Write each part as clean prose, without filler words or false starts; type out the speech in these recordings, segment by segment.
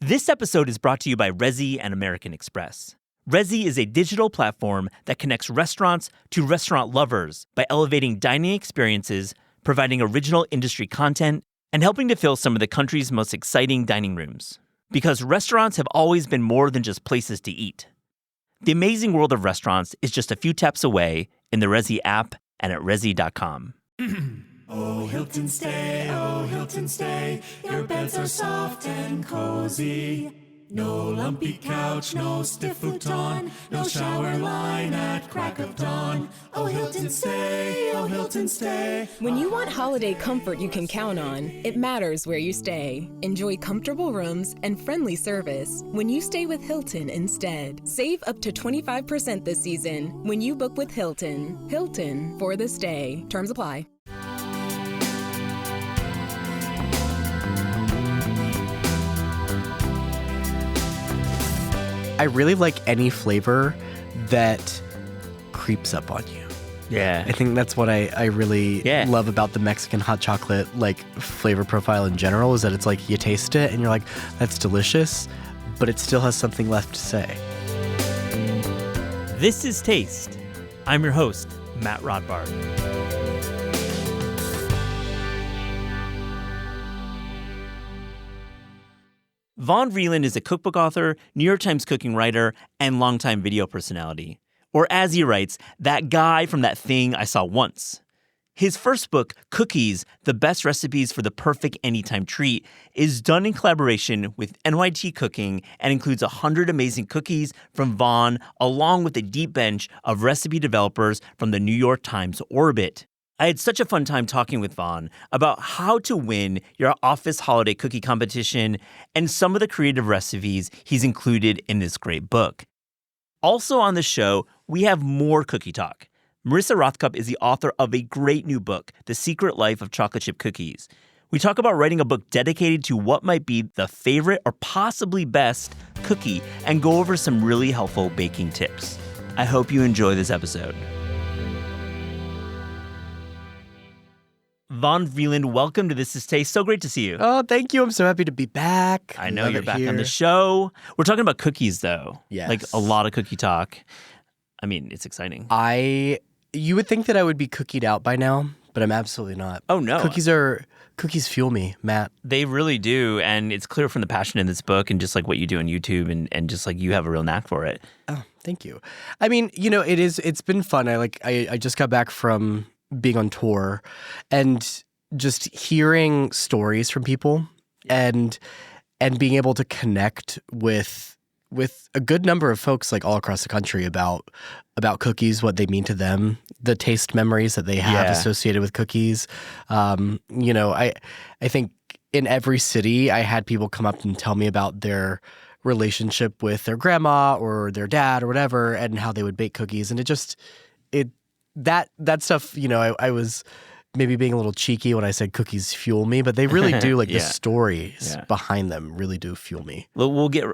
This episode is brought to you by Resy and American Express. Resy is a digital platform that connects restaurants to restaurant lovers by elevating dining experiences, providing original industry content, and helping to fill some of the country's most exciting dining rooms. Because restaurants have always been more than just places to eat. The amazing world of restaurants is just a few taps away in the Resy app and at resy.com. Oh, Hilton stay, your beds are soft and cozy. No lumpy couch, no stiff futon, no shower line at crack of dawn. Oh, Hilton stay. When you want holiday comfort you can count on, it matters where you stay. Enjoy comfortable rooms and friendly service when you stay with Hilton instead. Save up to 25% this season when you book with Hilton. Hilton for the stay. Terms apply. I really like any flavor that creeps up on you. Yeah. I think that's what I really love about the Mexican hot chocolate flavor profile in general, is that it's like you taste it and you're like, that's delicious, but it still has something left to say. This is Taste. I'm your host, Matt Rodbard. Vaughn Vreeland is a cookbook author, New York Times cooking writer, and longtime video personality. Or as he writes, that guy from that thing I saw once. His first book, Cookies, The Best Recipes for the Perfect Anytime Treat, is done in collaboration with NYT Cooking and includes 100 amazing cookies from Vaughn, along with a deep bench of recipe developers from the New York Times orbit. I had such a fun time talking with Vaughn about how to win your office holiday cookie competition and some of the creative recipes he's included in this great book. Also on the show, we have more cookie talk. Marissa Rothkopf is the author of a great new book, The Secret Life of Chocolate Chip Cookies. We talk about writing a book dedicated to what might be the favorite or possibly best cookie and go over some really helpful baking tips. I hope you enjoy this episode. Vaughn Vreeland, welcome to This Is Taste. So great to see you. Oh, thank you. I'm so happy to be back. I know you're back on the show. We're talking about cookies, though. Yes. Like a lot of cookie talk. I mean, it's exciting. You would think that I would be cookied out by now, but I'm absolutely not. Oh, no. Cookies fuel me, Matt. They really do. And it's clear from the passion in this book and just like what you do on YouTube and just like you have a real knack for it. Oh, thank you. I mean, it's been fun. I just got back from being on tour and just hearing stories from people and being able to connect with a good number of folks like all across the country about cookies, what they mean to them, the taste memories that they have associated with cookies. I think in every city I had people come up and tell me about their relationship with their grandma or their dad or whatever and how they would bake cookies. And that stuff, I was maybe being a little cheeky when I said cookies fuel me, but they really do. The stories behind them really do fuel me. Well, we'll get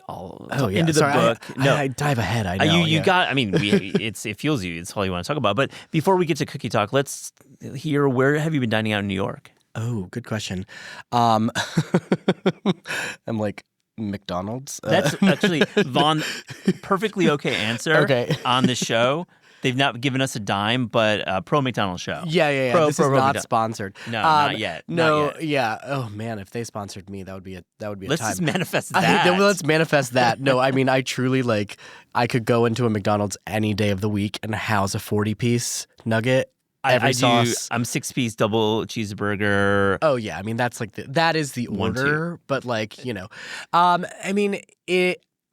all into the book. I dive ahead. I know. It fuels you. It's all you want to talk about. But before we get to cookie talk, let's hear, where have you been dining out in New York? Oh, good question. I'm like McDonald's. That's actually, Vaughn, perfectly okay answer on the show. They've not given us a dime, but pro McDonald's show. Yeah. This is not sponsored. No, not yet. No, not yet. Yeah. Oh man, if they sponsored me, that would be a Let's time. just manifest that. Let's manifest that. No, I mean, I truly I could go into a McDonald's any day of the week and house a 40-piece nugget. Every sauce. I'm 6-piece double cheeseburger. Oh yeah, I mean that's that is the order. But I mean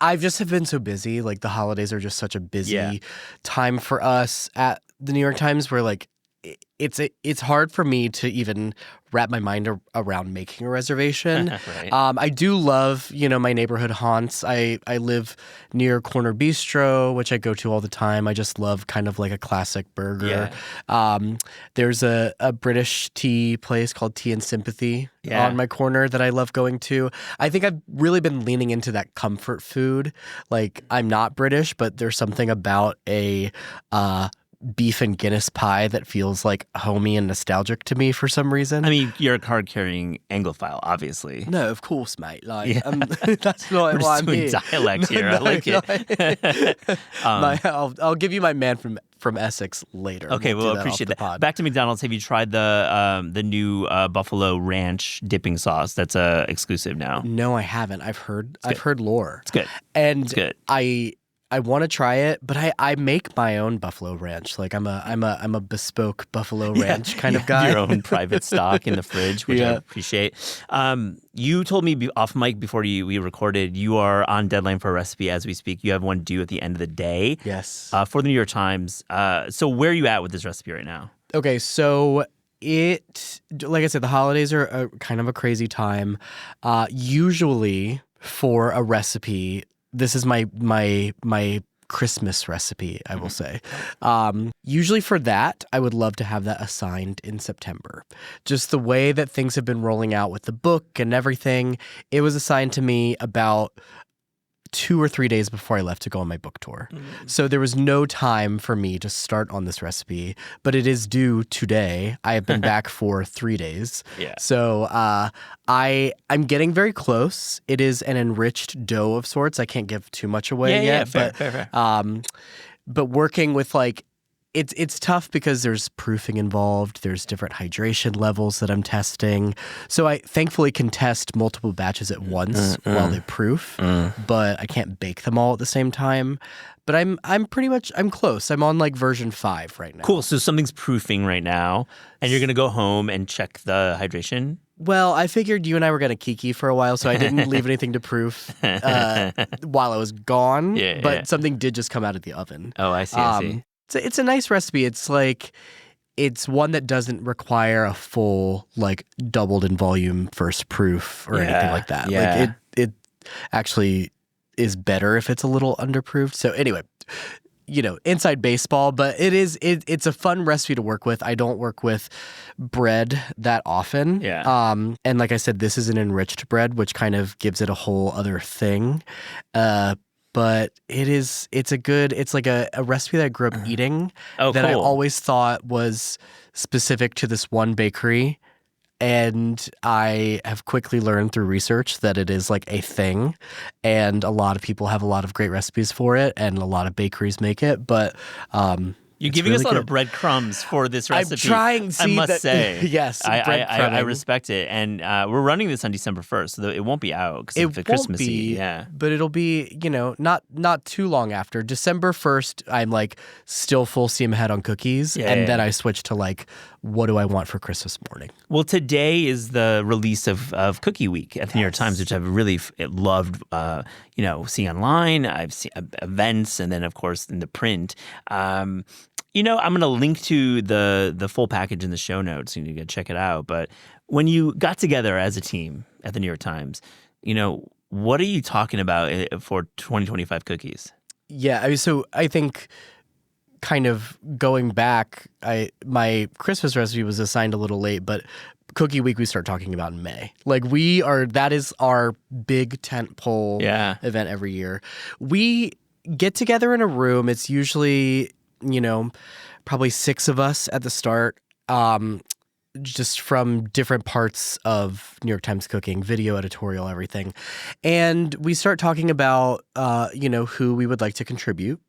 I've just have been so busy. The holidays are just such a busy time for us at the New York Times where it's hard for me to even wrap my mind around making a reservation. Right. I do love, my neighborhood haunts. I live near Corner Bistro, which I go to all the time. I just love kind of like a classic burger. Yeah. There's a British tea place called Tea and Sympathy on my corner that I love going to. I think I've really been leaning into that comfort food. I'm not British, but there's something about a beef and Guinness pie that feels like homey and nostalgic to me for some reason. I mean, you're a card-carrying Anglophile, obviously. No, of course, mate. Like, Yeah. that's not We're why just I'm doing here. dialect here. I like it. I'll give you my man from Essex later. Okay, We'll well, do that appreciate off the that. pod. Back to McDonald's. Have you tried the new Buffalo Ranch dipping sauce? That's exclusive now. No, I haven't. I've heard lore. It's good. And It's good. I want to try it, but I make my own Buffalo Ranch. Like I'm a bespoke Buffalo Ranch kind of guy. Your own private stock in the fridge, which I Yeah. appreciate. You told me off mic before we recorded, you are on deadline for a recipe as we speak. You have one due at the end of the day. Yes. For the New York Times. So where are you at with this recipe right now? Okay, so like I said, the holidays are kind of a crazy time. Usually for a recipe, this is my Christmas recipe, I will say. Usually for that, I would love to have that assigned in September. Just the way that things have been rolling out with the book and everything, it was assigned to me about 2 or 3 days before I left to go on my book tour. So there was no time for me to start on this recipe, but it is due today. I have been back for 3 days. Yeah. So I'm getting very close. It is an enriched dough of sorts. I can't give too much away yet. Fair. But working with it's tough because there's proofing involved. There's different hydration levels that I'm testing. So I thankfully can test multiple batches at once while they proof, but I can't bake them all at the same time. But I'm close. I'm on version 5 right now. Cool. So something's proofing right now, and you're going to go home and check the hydration? Well, I figured you and I were going to kiki for a while, so I didn't leave anything to proof while I was gone. Yeah, but yeah. something did just come out of the oven. Oh, I see. It's a nice recipe. It's it's one that doesn't require a full doubled in volume first proof or anything like that. Yeah. It actually is better if it's a little underproofed. So anyway, inside baseball, but it's a fun recipe to work with. I don't work with bread that often. Yeah. And like I said, this is an enriched bread, which kind of gives it a whole other thing. But it's like a recipe that I grew up eating that I cool. always thought was specific to this one bakery. And I have quickly learned through research that it is a thing. And a lot of people have a lot of great recipes for it, and a lot of bakeries make it. But You're it's giving really us a lot good. of breadcrumbs for this recipe. I'm trying. I must say. Yes, I breadcrumbing. respect it. And we're running this on December 1st, so it won't be out because of the It won't Christmassy. be, Yeah. but it'll be, not too long after. December 1st, I'm still full steam ahead on cookies. And then I switch to what do I want for Christmas morning? Well, today is the release of Cookie Week at the New York Times, which I've really loved, seeing online. I've seen events, and then, of course, in the print. I'm going to link to the full package in the show notes, and you can check it out. But when you got together as a team at the New York Times, what are you talking about for 2025 cookies? Yeah, so I think kind of going back, my Christmas recipe was assigned a little late, but Cookie Week we start talking about in May. That is our big tentpole event every year. We get together in a room. It's usually probably 6 of us at the start, just from different parts of New York Times Cooking, video, editorial, everything. And we start talking about, who we would like to contribute.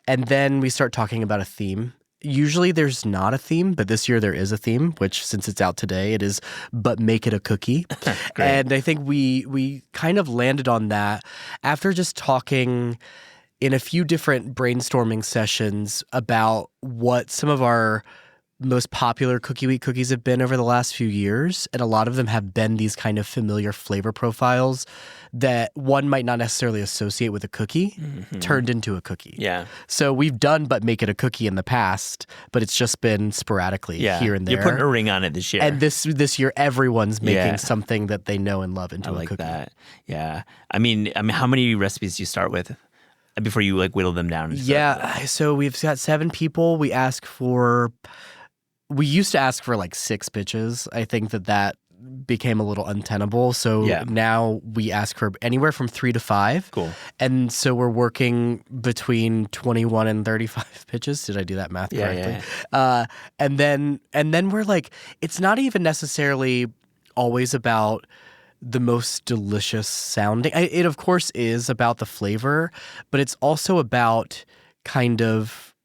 And then we start talking about a theme. Usually there's not a theme, but this year there is a theme, which since it's out today, it is But Make It a Cookie. And I think we kind of landed on that after just talking in a few different brainstorming sessions about what some of our most popular Cookie Week cookies have been over the last few years. And a lot of them have been these kind of familiar flavor profiles that one might not necessarily associate with a cookie turned into a cookie. Yeah. So we've done But Make It a Cookie in the past, but it's just been sporadically here and there. You're putting a ring on it this year. And this year, everyone's making something that they know and love into a cookie. That. Yeah. I mean, how many recipes do you start with before you whittle them down? So we've got 7 people. We used to ask for 6 pitches. I think that became a little untenable. So now we ask for anywhere from 3 to 5. Cool. And so we're working between 21 and 35 pitches. Did I do that math correctly? Yeah. And then we're like, it's not even necessarily always about the most delicious sounding. It of course is about the flavor, but it's also about kind of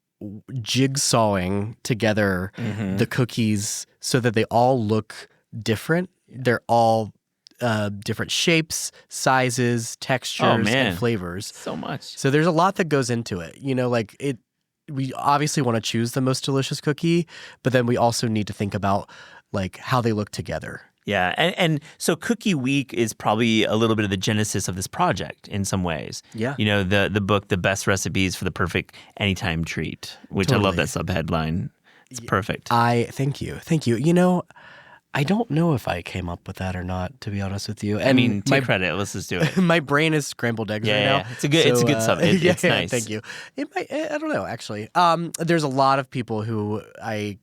jigsawing together the cookies so that they all look different. They're all different shapes, sizes, textures, and flavors. So much. So there's a lot that goes into it. We obviously want to choose the most delicious cookie, but then we also need to think about like how they look together. Yeah, and so Cookie Week is probably a little bit of the genesis of this project in some ways. Yeah. The book, The Best Recipes for the Perfect Anytime Treat, which I love that subheadline. It's perfect. Thank you. I don't know if I came up with that or not, to be honest with you. And I mean, take credit. Let's just do it. My brain is scrambled eggs right now. Yeah, it's a good sub. It's nice. Thank you. I don't know, actually. There's a lot of people who I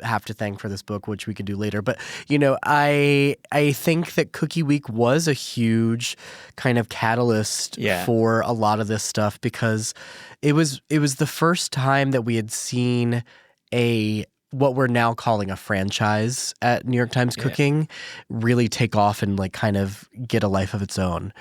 have to thank for this book, which we could do later. But, I think that Cookie Week was a huge kind of catalyst for a lot of this stuff because it was the first time that we had seen what we're now calling a franchise at New York Times Cooking really take off and like kind of get a life of its own.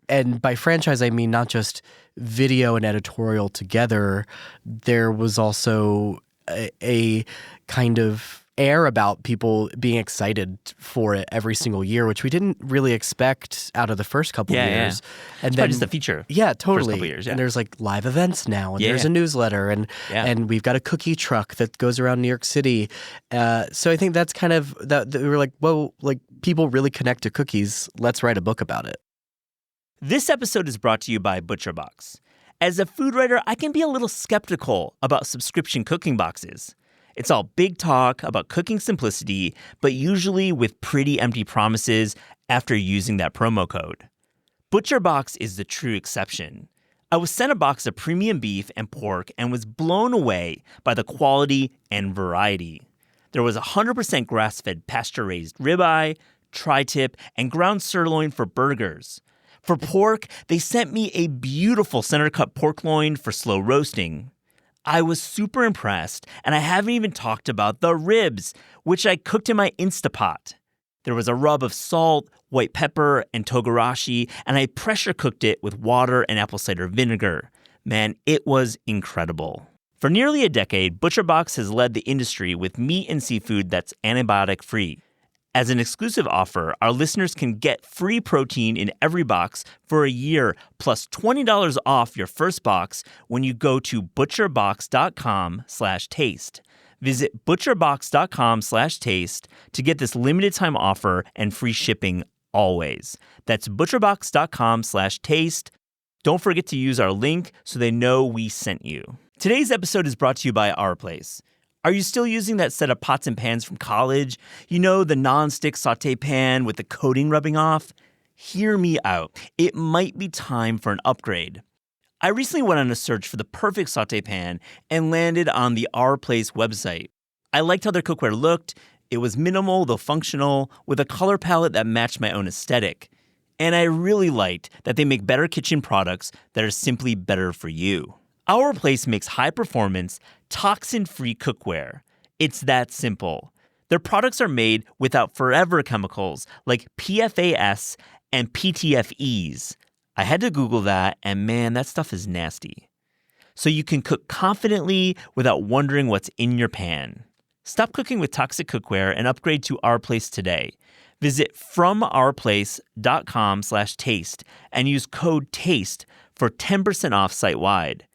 And by franchise, I mean not just video and editorial together. There was also a kind of air about people being excited for it every single year, which we didn't really expect out of the first couple of years. Yeah. And then just the feature. Yeah, totally. First couple years, And there's like live events now, and there's a newsletter, and we've got a cookie truck that goes around New York City. So I think that's kind of that we were like, well, like people really connect to cookies. Let's write a book about it. This episode is brought to you by ButcherBox. As a food writer, I can be a little skeptical about subscription cooking boxes. It's all big talk about cooking simplicity, but usually with pretty empty promises after using that promo code. ButcherBox is the true exception. I was sent a box of premium beef and pork and was blown away by the quality and variety. There was 100% grass-fed pasture-raised ribeye, tri-tip, and ground sirloin for burgers. For pork, they sent me a beautiful center-cut pork loin for slow roasting. I was super impressed, and I haven't even talked about the ribs, which I cooked in my Instapot. There was a rub of salt, white pepper, and togarashi, and I pressure cooked it with water and apple cider vinegar. Man, it was incredible. For nearly a decade, ButcherBox has led the industry with meat and seafood that's antibiotic-free. As an exclusive offer, our listeners can get free protein in every box for a year, plus $20 off your first box when you go to butcherbox.com/taste. Visit butcherbox.com/taste to get this limited time offer and free shipping always. That's butcherbox.com/taste. Don't forget to use our link so they know we sent you. Today's episode is brought to you by Our Place. Are you still using that set of pots and pans from college? You know, the non-stick sauté pan with the coating rubbing off? Hear me out. It might be time for an upgrade. I recently went on a search for the perfect sauté pan and landed on the Our Place website. I liked how their cookware looked. It was minimal, though functional, with a color palette that matched my own aesthetic. And I really liked that they make better kitchen products that are simply better for you. Our Place makes high-performance, toxin-free cookware. It's that simple. Their products are made without forever chemicals like PFAS and PTFEs. I had to Google that, and man, that stuff is nasty. So you can cook confidently without wondering what's in your pan. Stop cooking with toxic cookware and upgrade to Our Place today. Visit FromOurPlace.com/taste and use code TASTE for 10% off site-wide.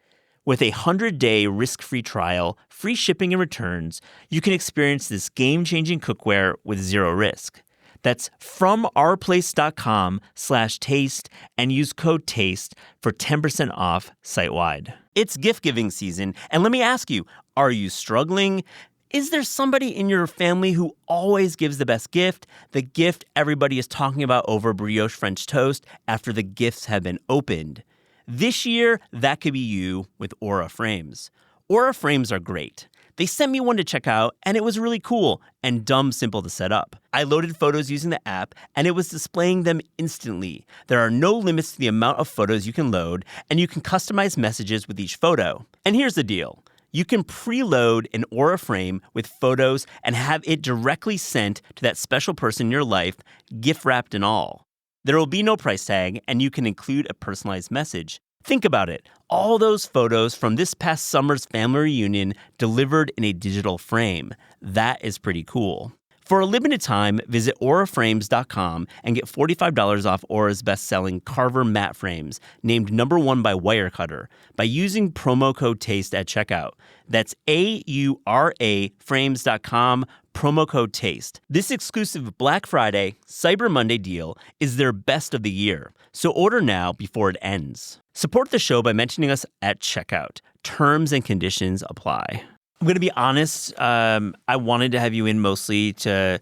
With a 100-day risk-free trial, free shipping and returns, you can experience this game-changing cookware with zero risk. That's FromOurPlace.com/taste and use code TASTE for 10% off site-wide. It's gift-giving season, and let me ask you, are you struggling? Is there somebody in your family who always gives the best gift, the gift everybody is talking about over brioche French toast after the gifts have been opened? This year, that could be you with Aura Frames. Aura Frames are great. They sent me one to check out, and it was really cool and dumb simple to set up. I loaded photos using the app, and it was displaying them instantly. There are no limits to the amount of photos you can load, and you can customize messages with each photo. And here's the deal. You can preload an Aura frame with photos and have it directly sent to that special person in your life, gift wrapped and all. There will be no price tag, and you can include a personalized message. Think about it. All those photos from this past summer's family reunion delivered in a digital frame. That is pretty cool. For a limited time, visit auraframes.com and get $45 off Aura's best-selling Carver matte frames, named #1 by Wirecutter, by using promo code TASTE at checkout. That's AURA frames.com, promo code TASTE. This exclusive Black Friday, Cyber Monday deal is their best of the year, so order now before it ends. Support the show by mentioning us at checkout. Terms and conditions apply. I'm going to be honest. I wanted to have you in mostly to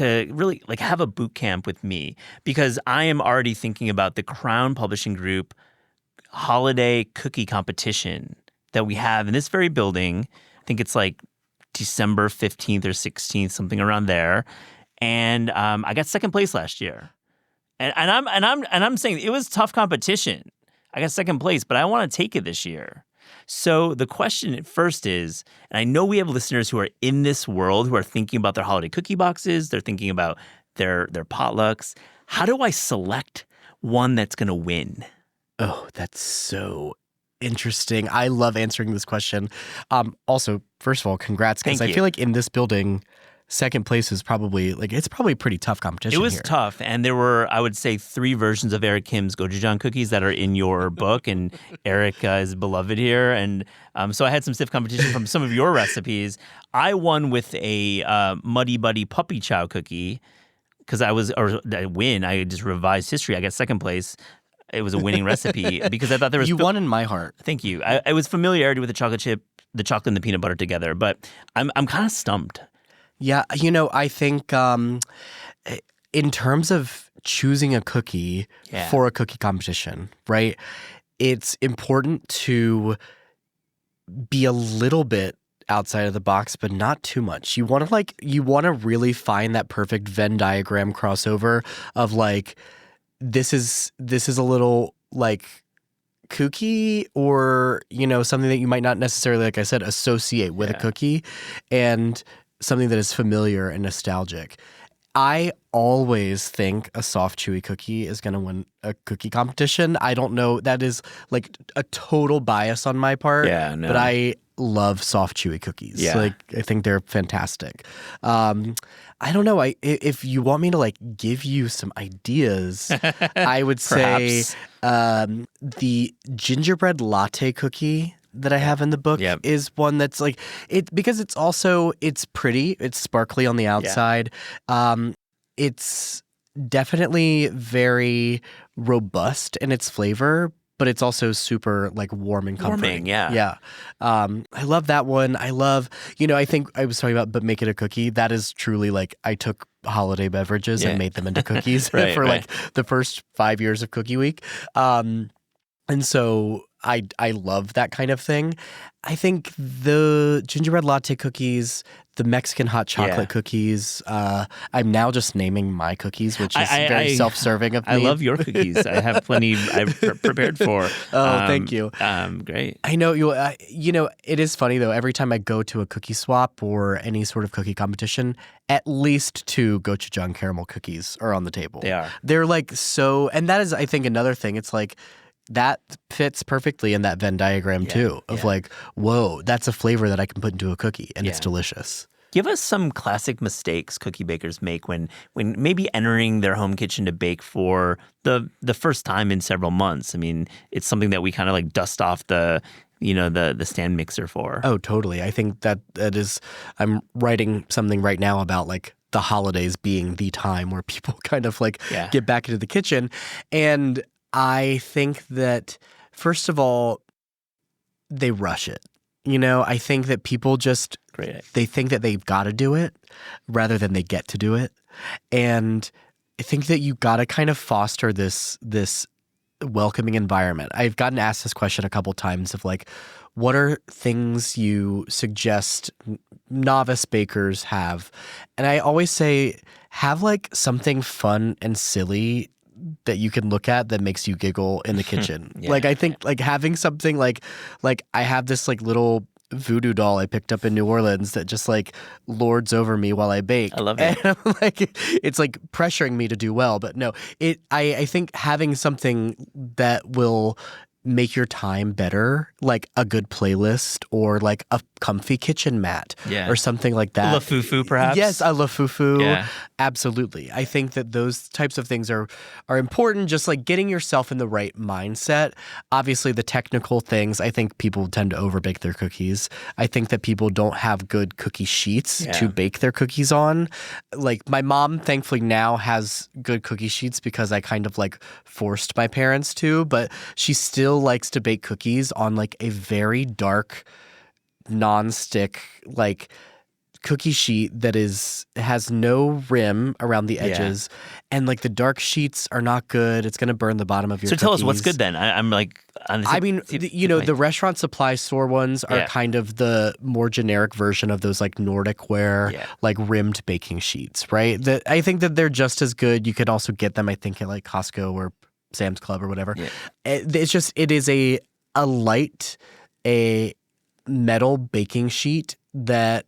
really like have a boot camp with me, because I am already thinking about the Crown Publishing Group holiday cookie competition that we have in this very building. I think it's like December 15th or 16th, something around there. And I got second place last year, and I'm saying it was tough competition. I got second place, but I want to take it this year. So the question at first is, and I know we have listeners who are in this world who are thinking about their holiday cookie boxes, they're thinking about their potlucks. How do I select one that's going to win? Oh, that's so interesting. I love answering this question. Also, first of all, congrats, because I feel like in this building, second place is probably it's probably pretty tough competition. It was here. tough, and there were, I would say, 3 versions of Eric Kim's gochujang cookies that are in your book, and Eric is beloved here, and so I had some stiff competition from some of your recipes. I won with a Muddy Buddy puppy chow cookie because I just revised history. I got second place. It was a winning recipe because I thought there was. You won in my heart. Thank you. It was familiarity with the chocolate chip, the chocolate and the peanut butter together, but I'm kind of stumped. Yeah, I think in terms of choosing a cookie for a cookie competition, right, it's important to be a little bit outside of the box, but not too much. You want to really find that perfect Venn diagram crossover of this is a little kooky, or something that you might not necessarily, like I said, associate with a cookie, and something that is familiar and nostalgic. I always think a soft, chewy cookie is going to win a cookie competition. I don't know. That is a total bias on my part. Yeah, no. But I love soft, chewy cookies. Yeah. I think they're fantastic. I don't know. If you want me to give you some ideas, I would say the gingerbread latte cookie that I have in the book is one that's because it's pretty, it's sparkly on the outside. It's definitely very robust in its flavor, but it's also super warm and comforting. Yeah. I love that one. I love, I think I was talking about, but make it a cookie. That is truly I took holiday beverages and made them into cookies for the first 5 years of Cookie Week. And so I love that kind of thing. I think the gingerbread latte cookies, the Mexican hot chocolate cookies, I'm now just naming my cookies, which is very self-serving of me. I love your cookies. I have plenty I've prepared for. Oh, thank you. Great. I know it is funny though. Every time I go to a cookie swap or any sort of cookie competition, at least 2 gochujang caramel cookies are on the table. They are. They're so, and that is, I think, another thing. It's that fits perfectly in that Venn diagram too, of whoa, that's a flavor that I can put into a cookie and it's delicious. Give us some classic mistakes cookie bakers make when maybe entering their home kitchen to bake for the first time in several months. I mean, it's something that we kind of dust off the stand mixer for. Oh, totally. I think that is, I'm writing something right now about the holidays being the time where people kind of get back into the kitchen. And I think that, first of all, they rush it. I think that people just, they think that they've got to do it rather than they get to do it. And I think that you got to kind of foster this welcoming environment. I've gotten asked this question a couple times of like, what are things you suggest novice bakers have? And I always say, have like something fun and silly that you can look at that makes you giggle in the kitchen. Like I think like having something like I have this like little voodoo doll I picked up in New Orleans that just like lords over me while I bake. I love it. And I'm like, it's like pressuring me to do well. But no, I think having something that will make your time better, like a good playlist or like a comfy kitchen mat or something like that. Lafufu, perhaps? Yes, a lafufu. Yeah. Absolutely. I think that those types of things are important, just like getting yourself in the right mindset. Obviously, the technical things, I think people tend to overbake their cookies. I think that people don't have good cookie sheets to bake their cookies on. Like my mom, thankfully, now has good cookie sheets because I kind of like forced my parents to, but she still likes to bake cookies on like a very dark non-stick like cookie sheet that has no rim around the edges and like the dark sheets are not good. It's going to burn the bottom of your cookies. Tell us what's good then. I'm like the restaurant supply store ones are kind of the more generic version of those like Nordic ware like rimmed baking sheets, right? I think that they're just as good. You could also get them I think at like Costco or Sam's Club or whatever. It's just it is a light metal baking sheet that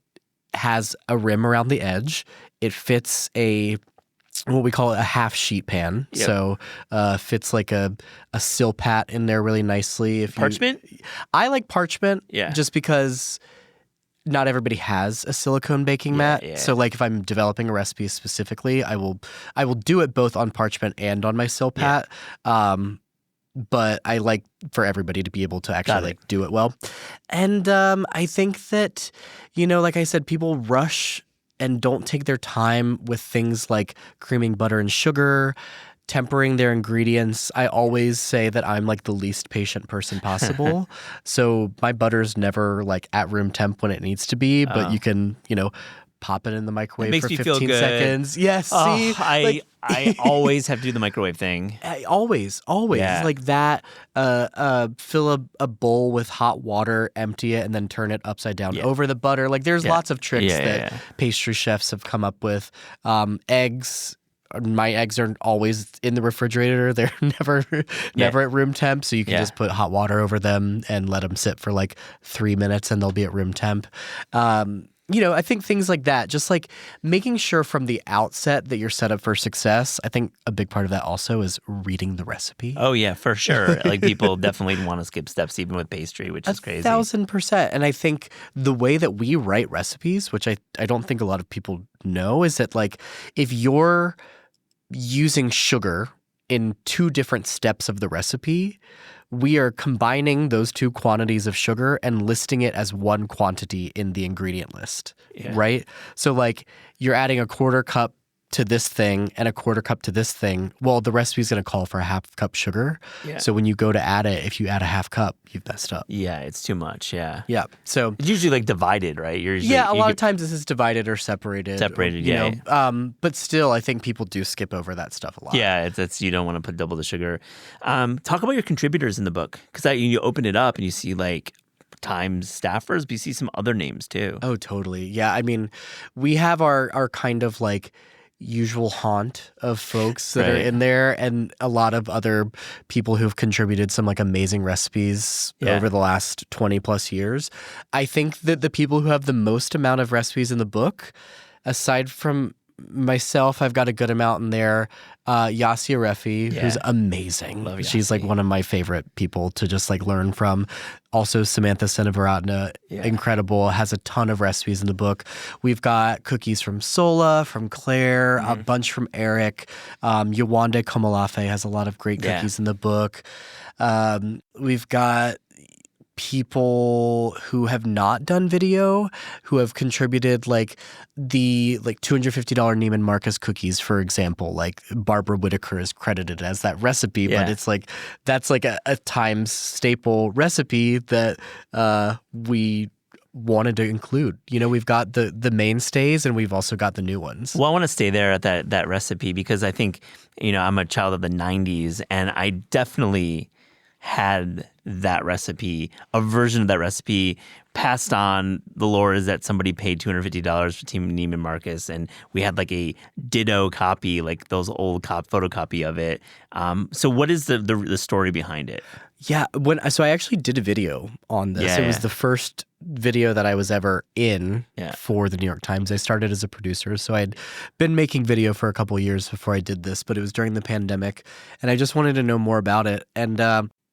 has a rim around the edge. It fits what we call a half sheet pan. So fits like a silpat in there really nicely. Parchment? I like parchment just because not everybody has a silicone baking mat. So like if I'm developing a recipe specifically, I will do it both on parchment and on my silpat. But I like for everybody to be able to actually like do it well. And I think that, like I said, people rush and don't take their time with things like creaming butter and sugar, tempering their ingredients. I always say that I'm like the least patient person possible. So my butter's never like at room temp when it needs to be, but you can, pop it in the microwave for 15 seconds. Yes, see? I always have to do the microwave thing. Always. Like that, fill a bowl with hot water, empty it, and then turn it upside down over the butter. Like there's lots of tricks that pastry chefs have come up with. Eggs. My eggs are always in the refrigerator. They're never at room temp. So you can just put hot water over them and let them sit for like 3 minutes and they'll be at room temp. I think things like that, just like making sure from the outset that you're set up for success. I think a big part of that also is reading the recipe. Oh, yeah, for sure. Like people definitely want to skip steps even with pastry, which is crazy. 1,000%. And I think the way that we write recipes, which I don't think a lot of people know, is that like if you're using sugar in 2 different steps of the recipe, we are combining those 2 quantities of sugar and listing it as one quantity in the ingredient list, right? So like you're adding a 1/4 cup to this thing and a 1/4 cup to this thing. Well, the recipe is going to call for a 1/2 cup sugar. So when you go to add it, if you add a 1/2 cup, you've messed up. Yeah, it's too much. Yeah. So it's usually like divided, right? A lot of times this is divided or separated. But still, I think people do skip over that stuff a lot. Yeah, it's you don't want to put double the sugar. Talk about your contributors in the book because you open it up and you see like Times staffers, but you see some other names too. Oh, totally. Yeah, I mean, we have our kind of like usual haunt of folks that are in there and a lot of other people who've contributed some like amazing recipes over the last 20 plus years. I think that the people who have the most amount of recipes in the book, aside from myself, I've got a good amount in there. Yassia Refi, who's amazing. Love She's like one of my favorite people to just like learn from. Also Samantha Senevaratna, incredible, has a ton of recipes in the book. We've got cookies from Sola, from Claire, a bunch from Eric. Yewande Komolafe has a lot of great cookies in the book. We've got people who have not done video who have contributed like the $250 Neiman Marcus cookies, for example. Like Barbara Whitaker is credited as that recipe, but it's like that's like a Times staple recipe that we wanted to include. You know, we've got the mainstays and we've also got the new ones. Well, I want to stay there at that recipe because I think, you know, I'm a child of the 90s and I definitely had that recipe, a version of that recipe passed on. The lore is that somebody paid $250 for Team Neiman Marcus, and we had like a ditto copy, like those old photocopy of it. So what is the story behind it? Yeah, so I actually did a video on this. It was the first video that I was ever in for the New York Times. I started as a producer, so I'd been making video for a couple of years before I did this, but it was during the pandemic, and I just wanted to know more about it. And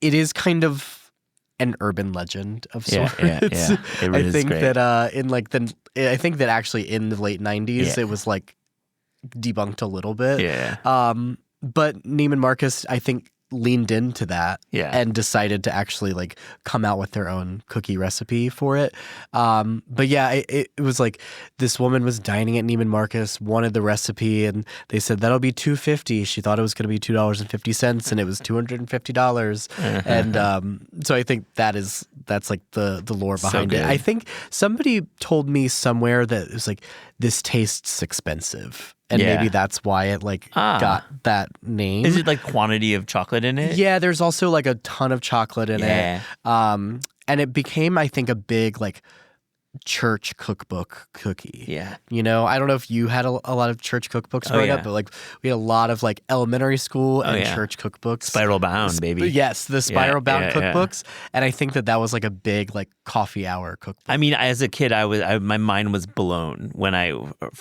it is kind of an urban legend of sorts. Yeah. It really I think is great. that I think that actually in the late 90s it was like debunked a little bit. Yeah. But Neiman Marcus, I think, leaned into that and decided to actually like come out with their own cookie recipe for it. But yeah, it was like this woman was dining at Neiman Marcus, wanted the recipe, and they said that'll be $2.50. She thought it was going to be $2.50, and it was $250. And so I think that's like the lore behind it. I think somebody told me somewhere that it was like, this tastes expensive. And maybe that's why it like got that name. Is it like quantity of chocolate in it? Yeah, there's also like a ton of chocolate in it. And it became, I think, a big like church cookbook cookie. Yeah. You know, I don't know if you had a lot of church cookbooks growing up, but like we had a lot of like elementary school and church cookbooks. Spiral Bound, baby. Yes, the Spiral Bound cookbooks. And I think that was like a big like coffee hour cookbook. I mean, as a kid, my mind was blown when I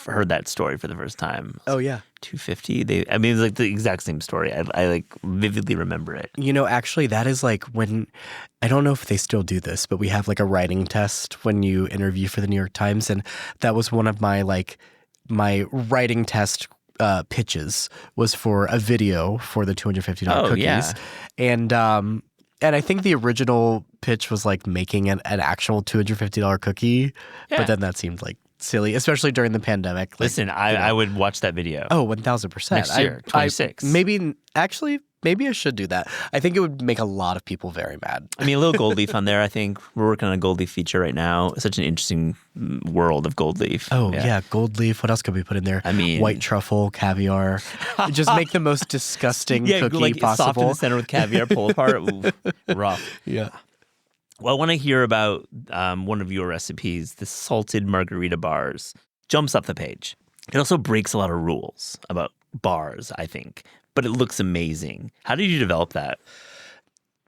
heard that story for the first time. Oh, yeah. $2.50. I mean, it's like the exact same story. I like vividly remember it. You know, actually, that is like when, I don't know if they still do this, but we have like a writing test when you interview for the New York Times, and that was one of my writing test pitches was for a video for the $250 cookies. Yeah. And I think the original pitch was like making an actual $250 cookie, but then that seemed like silly, especially during the pandemic. Like, listen, I would watch that video. Oh, 1,000%. Next year, 26. Maybe I should do that. I think it would make a lot of people very mad. I mean, a little gold leaf on there, I think. We're working on a gold leaf feature right now. It's such an interesting world of gold leaf. Oh, yeah. Gold leaf. What else could we put in there? I mean, white truffle, caviar. Just make the most disgusting cookie like possible. Soft in the center with caviar, pull apart. Ooh, rough. Yeah. Well, I want to hear about one of your recipes, the salted margarita bars. Jumps off the page. It also breaks a lot of rules about bars, I think, but it looks amazing. How did you develop that?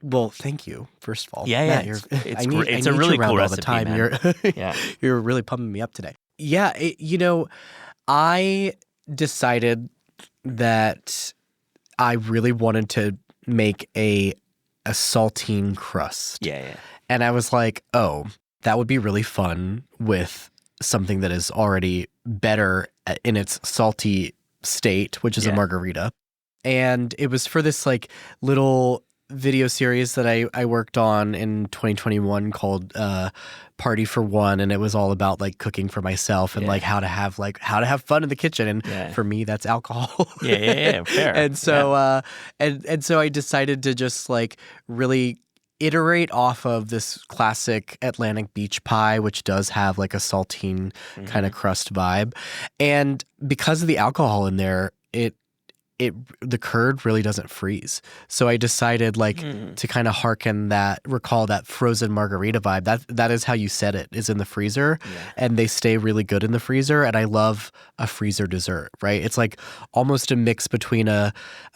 Well, thank you, first of all. Yeah, Matt, it's great. It's a really cool recipe, all the time. Man. You're really pumping me up today. Yeah, you know, I decided that I really wanted to make a saltine crust. Yeah. And I was like, oh, that would be really fun with something that is already better in its salty state, which is a margarita. And it was for this like little video series that I worked on in 2021 called Party for One, and it was all about like cooking for myself and like how to have fun in the kitchen, and for me that's alcohol. Yeah, fair. And so and so I decided to just like really iterate off of this classic Atlantic beach pie, which does have like a saltine kind of crust vibe, and because of the alcohol in there, the curd really doesn't freeze. So I decided like to kind of recall that frozen margarita vibe. That is how you set it, is in the freezer, and they stay really good in the freezer. And I love a freezer dessert, right? It's like almost a mix between a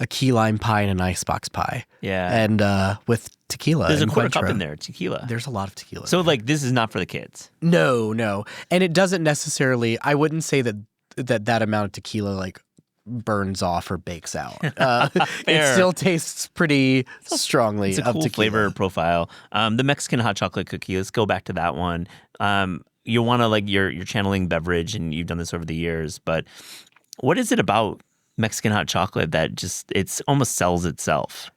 key lime pie and an icebox pie. Yeah. And with tequila. There's a quarter Cointreau. cup in there, tequila. There's a lot of tequila. So like this is not for the kids. No. And it doesn't necessarily, I wouldn't say that amount of tequila like burns off or bakes out. It still tastes pretty strongly. It's a cool flavor profile. The Mexican hot chocolate cookie. Let's go back to that one. You want to like you're channeling beverage, and you've done this over the years. But what is it about Mexican hot chocolate that it's almost sells itself?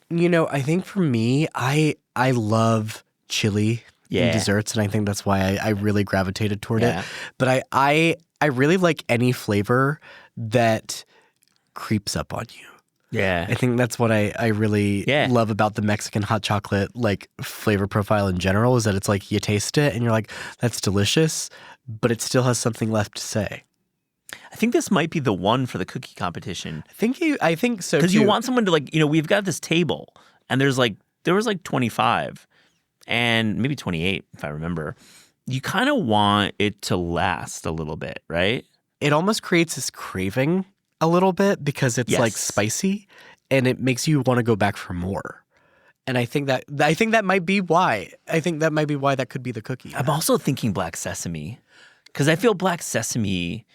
You know, I think for me, I love chili in desserts, and I think that's why I really gravitated toward it. But I really like any flavor that creeps up on you. Yeah. I think that's what I really Yeah. love about the Mexican hot chocolate like flavor profile in general is that it's like you taste it and you're like, that's delicious, but it still has something left to say. I think this might be the one for the cookie competition. I think so Because too. you want someone to like, we've got this table and there was like 25 and maybe 28 if I remember. You kind of want it to last a little bit, right? It almost creates this craving a little bit because it's like Yes. spicy and it makes you want to go back for more. And I think that might be why. I think that might be why that could be the cookie. I'm also thinking black sesame because I feel black sesame,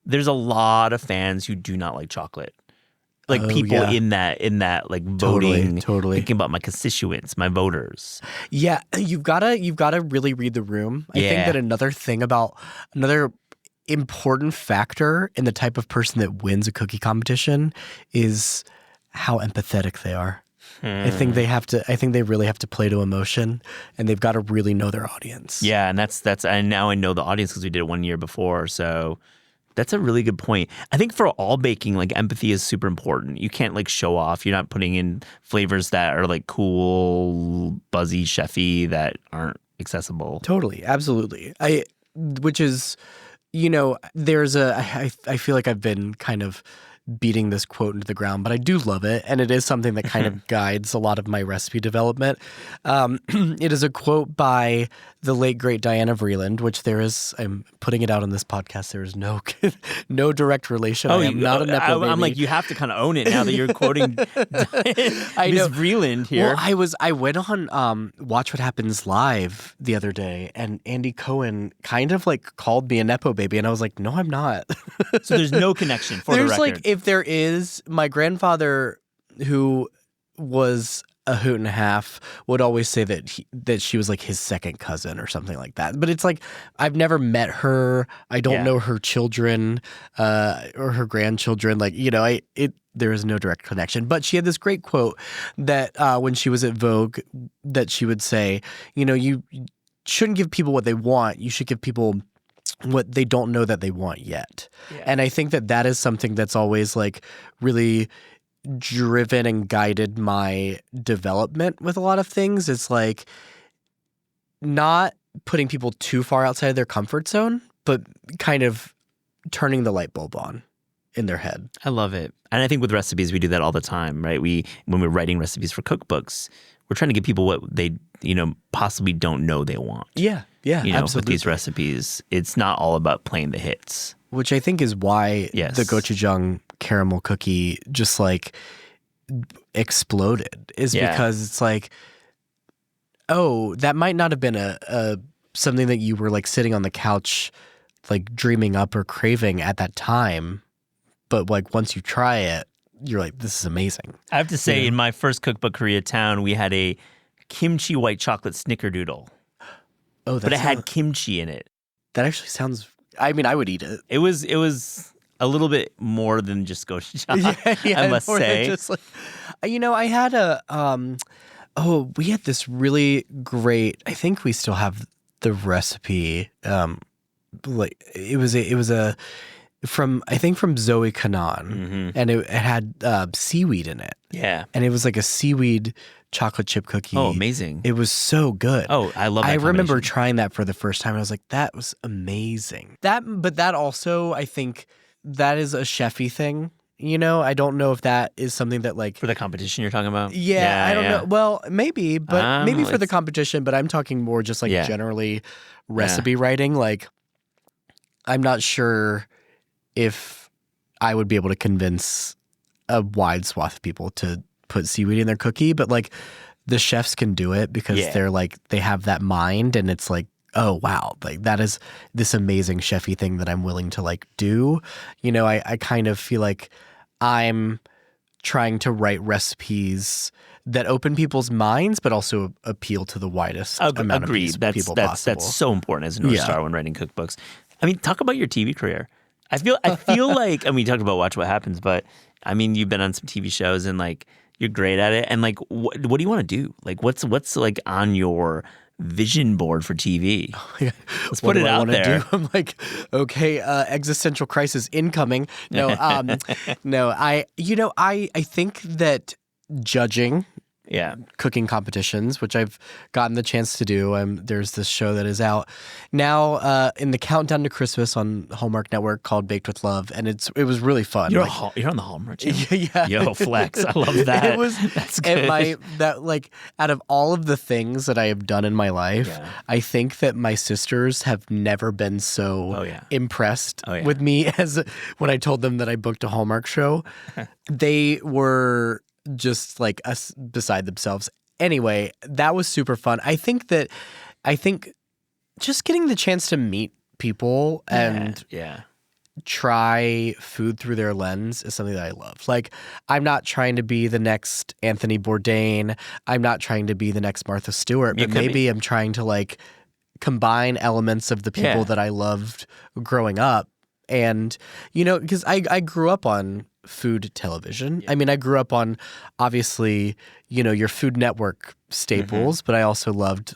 there's a lot of fans who do not like chocolate. Like people yeah. in that like voting, Totally. thinking about my constituents, my voters. Yeah, you've gotta really read the room. I think Yeah. that another important factor in the type of person that wins a cookie competition is how empathetic they are. I think they really have to play to emotion, and they've got to really know their audience. Yeah, and that's and now I know the audience because we did it 1 year before. So that's a really good point. I think for all baking, like empathy is super important. You can't like show off. You're not putting in flavors that are like cool, buzzy, chefy that aren't accessible. Totally, absolutely. Which is, I feel like I've been kind of beating this quote into the ground, but I do love it, and it is something that kind of guides a lot of my recipe development. It is a quote by the late great Diana Vreeland, which I'm putting it out on this podcast. There is no no direct relation. I am not a nepo baby. I'm like, you have to kind of own it now that you're quoting Miss Vreeland here. Well, I went on Watch What Happens Live the other day, and Andy Cohen kind of like called me a nepo baby, and I was like, no, I'm not. So there's no connection for There's the record. like, if there is, my grandfather, who was a hoot and a half, would always say that she was like his second cousin or something like that. But it's like, I've never met her. I don't know her children or her grandchildren. Like, there is no direct connection. But she had this great quote that when she was at Vogue, that she would say, you shouldn't give people what they want. You should give people what they don't know that they want yet. Yeah. And I think that is something that's always like really driven and guided my development with a lot of things. It's like not putting people too far outside their comfort zone, but kind of turning the light bulb on in their head. I love it. And I think with recipes, we do that all the time, right? When we're writing recipes for cookbooks, we're trying to give people what they, possibly don't know they want. Yeah, absolutely. With these recipes, it's not all about playing the hits. Which I think is why the gochujang caramel cookie just like exploded, is because it's like, oh, that might not have been a something that you were like sitting on the couch like dreaming up or craving at that time, but like once you try it, you're like, this is amazing. I have to say, in my first cookbook, Koreatown, we had a kimchi white chocolate snickerdoodle. Oh, but it had kimchi in it. That actually sounds. I mean, I would eat it. It was a little bit more than just gochujang. I must say. Just like, I had we had this really great. I think we still have the recipe. Like it was from Zoe Kanan, and it had seaweed in it. Yeah, and it was like a seaweed chocolate chip cookie. Oh, amazing! It was so good. Oh, I love that. I remember trying that for the first time. I was like, that was amazing. But that also, I think, that is a chefy thing. I don't know if that is something that like for the competition you're talking about. Yeah, I don't know. Well, maybe, but maybe for the competition. But I'm talking more just like generally recipe writing. Like, I'm not sure if I would be able to convince a wide swath of people to put seaweed in their cookie, but like the chefs can do it because they're like, they have that mind, and it's like, oh wow, like that is this amazing chefy thing that I'm willing to like do. I kind of feel like I'm trying to write recipes that open people's minds, but also appeal to the widest amount of people possible. That's so important as a North Star when writing cookbooks. I mean, talk about your TV career. I feel like, I mean, you talked about Watch What Happens, but I mean, you've been on some TV shows and like you're great at it. And like, what do you want to do? Like, what's like on your vision board for TV. Let's What put do it I out wanna there. do? I'm like, okay, existential crisis incoming. No, no. I think that judging Yeah. cooking competitions, which I've gotten the chance to do. There's this show that is out now in the countdown to Christmas on Hallmark Network called Baked with Love, and it was really fun. You're, Like, you're on the Hallmark channel. yeah. Yo, flex. I love that. It was That's good. out of all of the things that I have done in my life, Yeah. I think that my sisters have never been so Oh, yeah. impressed Oh, yeah. with me as when I told them that I booked a Hallmark show. They were just like us beside themselves. Anyway, that was super fun. I think just getting the chance to meet people and yeah. try food through their lens is something that I love. Like, I'm not trying to be the next Anthony Bourdain. I'm not trying to be the next Martha Stewart, but maybe I'm trying to like combine elements of the people that I loved growing up. And, because I grew up on food television. I mean, I grew up on, obviously, your Food Network staples, but I also loved,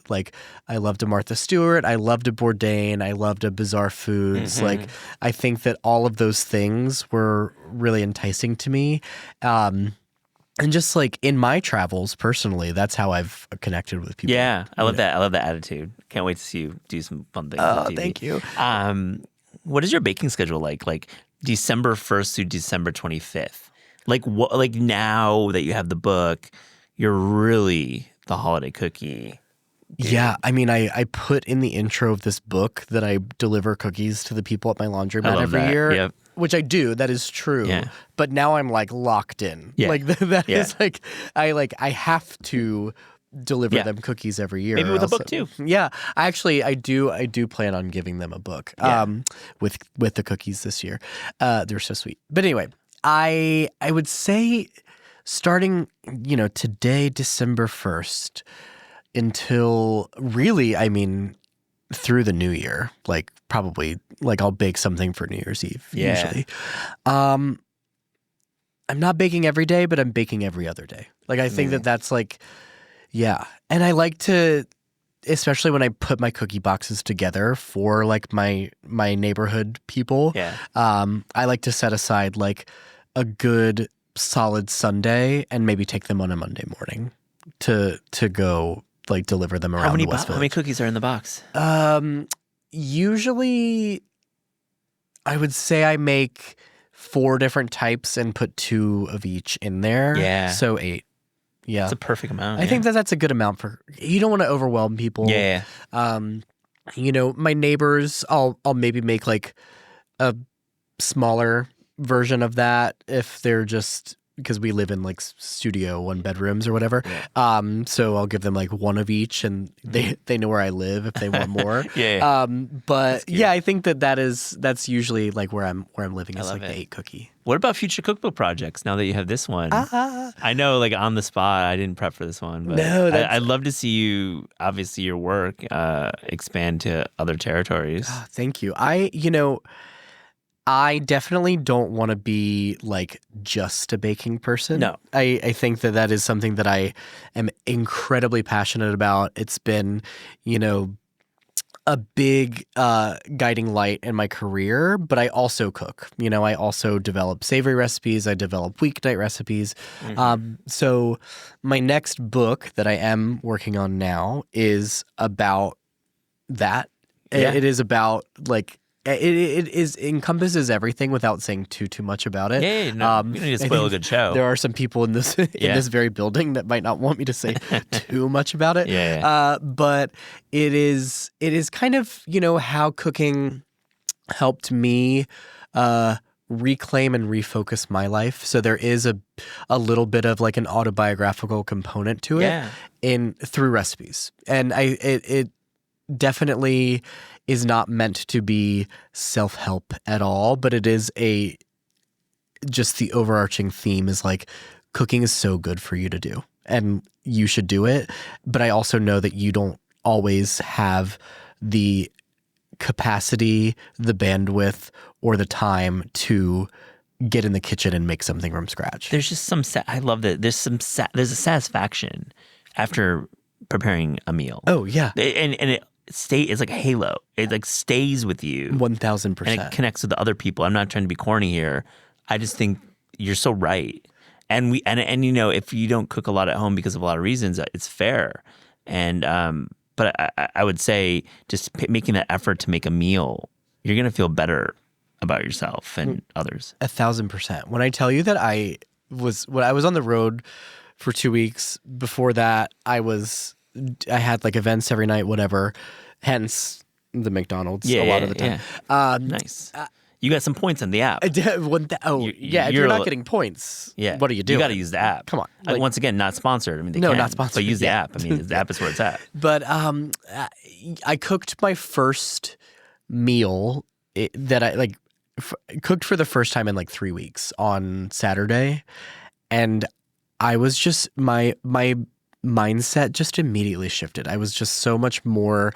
I loved a Martha Stewart, I loved a Bourdain, I loved a Bizarre Foods. Like, I think that all of those things were really enticing to me. And just like in my travels personally, that's how I've connected with people. Yeah. I love that. I love that attitude. Can't wait to see you do some fun things. Oh, on TV. thank you. What is your baking schedule like? Like December 1st through December 25th? Like what? Like now that you have the book, you're really the holiday cookie. Dude. Yeah, I mean, I put in the intro of this book that I deliver cookies to the people at my laundromat every year, Yep. which I do. That is true. Yeah. But now I'm like locked in. Yeah. Like that Yeah. is like I have to deliver them cookies every year. Maybe or with a else book too. Yeah, I do plan on giving them a book. Yeah. With the cookies this year. They're so sweet. But anyway, I would say starting today, December 1st, until really, I mean, through the new year, like probably like I'll bake something for New Year's Eve usually. I'm not baking every day, but I'm baking every other day. Like I think that's like, yeah. And I like to, especially when I put my cookie boxes together for like my neighborhood people. Yeah. I like to set aside like a good solid Sunday and maybe take them on a Monday morning to go like deliver them around the West How many Village. cookies are in the box? Usually I would say I make 4 different types and put 2 of each in there. Yeah. So 8. Yeah. It's a perfect amount. I think that's a good amount for, you don't want to overwhelm people. Yeah. My neighbors, I'll maybe make like a smaller version of that if they're just, because we live in like studio 1 bedrooms or whatever. Yeah. So I'll give them like 1 of each and they know where I live if they want more. Yeah. But yeah, I think that's usually like where I'm living is love like it. the 8 cookie. What about future cookbook projects now that you have this one? I know, like on the spot, I didn't prep for this one, but No, I'd love to see you, obviously your work, expand to other territories. Thank you. I definitely don't want to be like just a baking person. No. I think that is something that I am incredibly passionate about. It's been, a big guiding light in my career, but I also cook. I also develop savory recipes. I develop weeknight recipes. So my next book that I am working on now is about that. Yeah. It is about like, it encompasses everything without saying too much about it. Yeah, no, you don't need to I spoil a think good show. There are some people in this this very building that might not want me to say too much about it. Yeah. But it is kind of how cooking helped me reclaim and refocus my life. So there is a little bit of like an autobiographical component to it through recipes, and it definitely is not meant to be self-help at all, but it is just the overarching theme is like cooking is so good for you to do and you should do it. But I also know that you don't always have the capacity, the bandwidth, or the time to get in the kitchen and make something from scratch. There's just some, I love that. There's a satisfaction after preparing a meal. Oh yeah, And it's like a halo. It like stays with you. 1000%. And it connects with the other people. I'm not trying to be corny here. I just think you're so right. And if you don't cook a lot at home because of a lot of reasons, it's fair. And but I would say just making that effort to make a meal, you're gonna feel better about yourself and others. 1000%. When I tell you that when I was on the road for 2 weeks, before that I had like events every night, whatever. Hence the McDonald's a lot of the time. Yeah. Nice. You got some points on the app. If you're not getting points, what are you doing? You got to use the app. Come on. Once again, not sponsored. I mean, not sponsored. But use the app. I mean, the app is where it's at. But I cooked my first meal that I cooked for the first time in like 3 weeks on Saturday, and I was just my mindset just immediately shifted. I was just so much more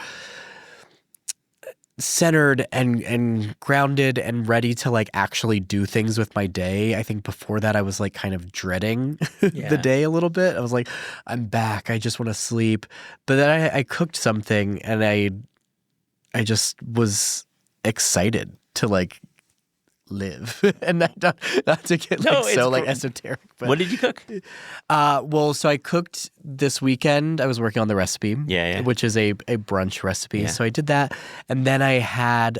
centered and grounded and ready to like actually do things with my day. I think before that I was like kind of dreading the day a little bit. I was like, I'm back. I just want to sleep. But then I cooked something and I just was excited to like live and not to get esoteric. But, what did you cook? So I cooked this weekend. I was working on the recipe, which is a brunch recipe. Yeah. So I did that, and then I had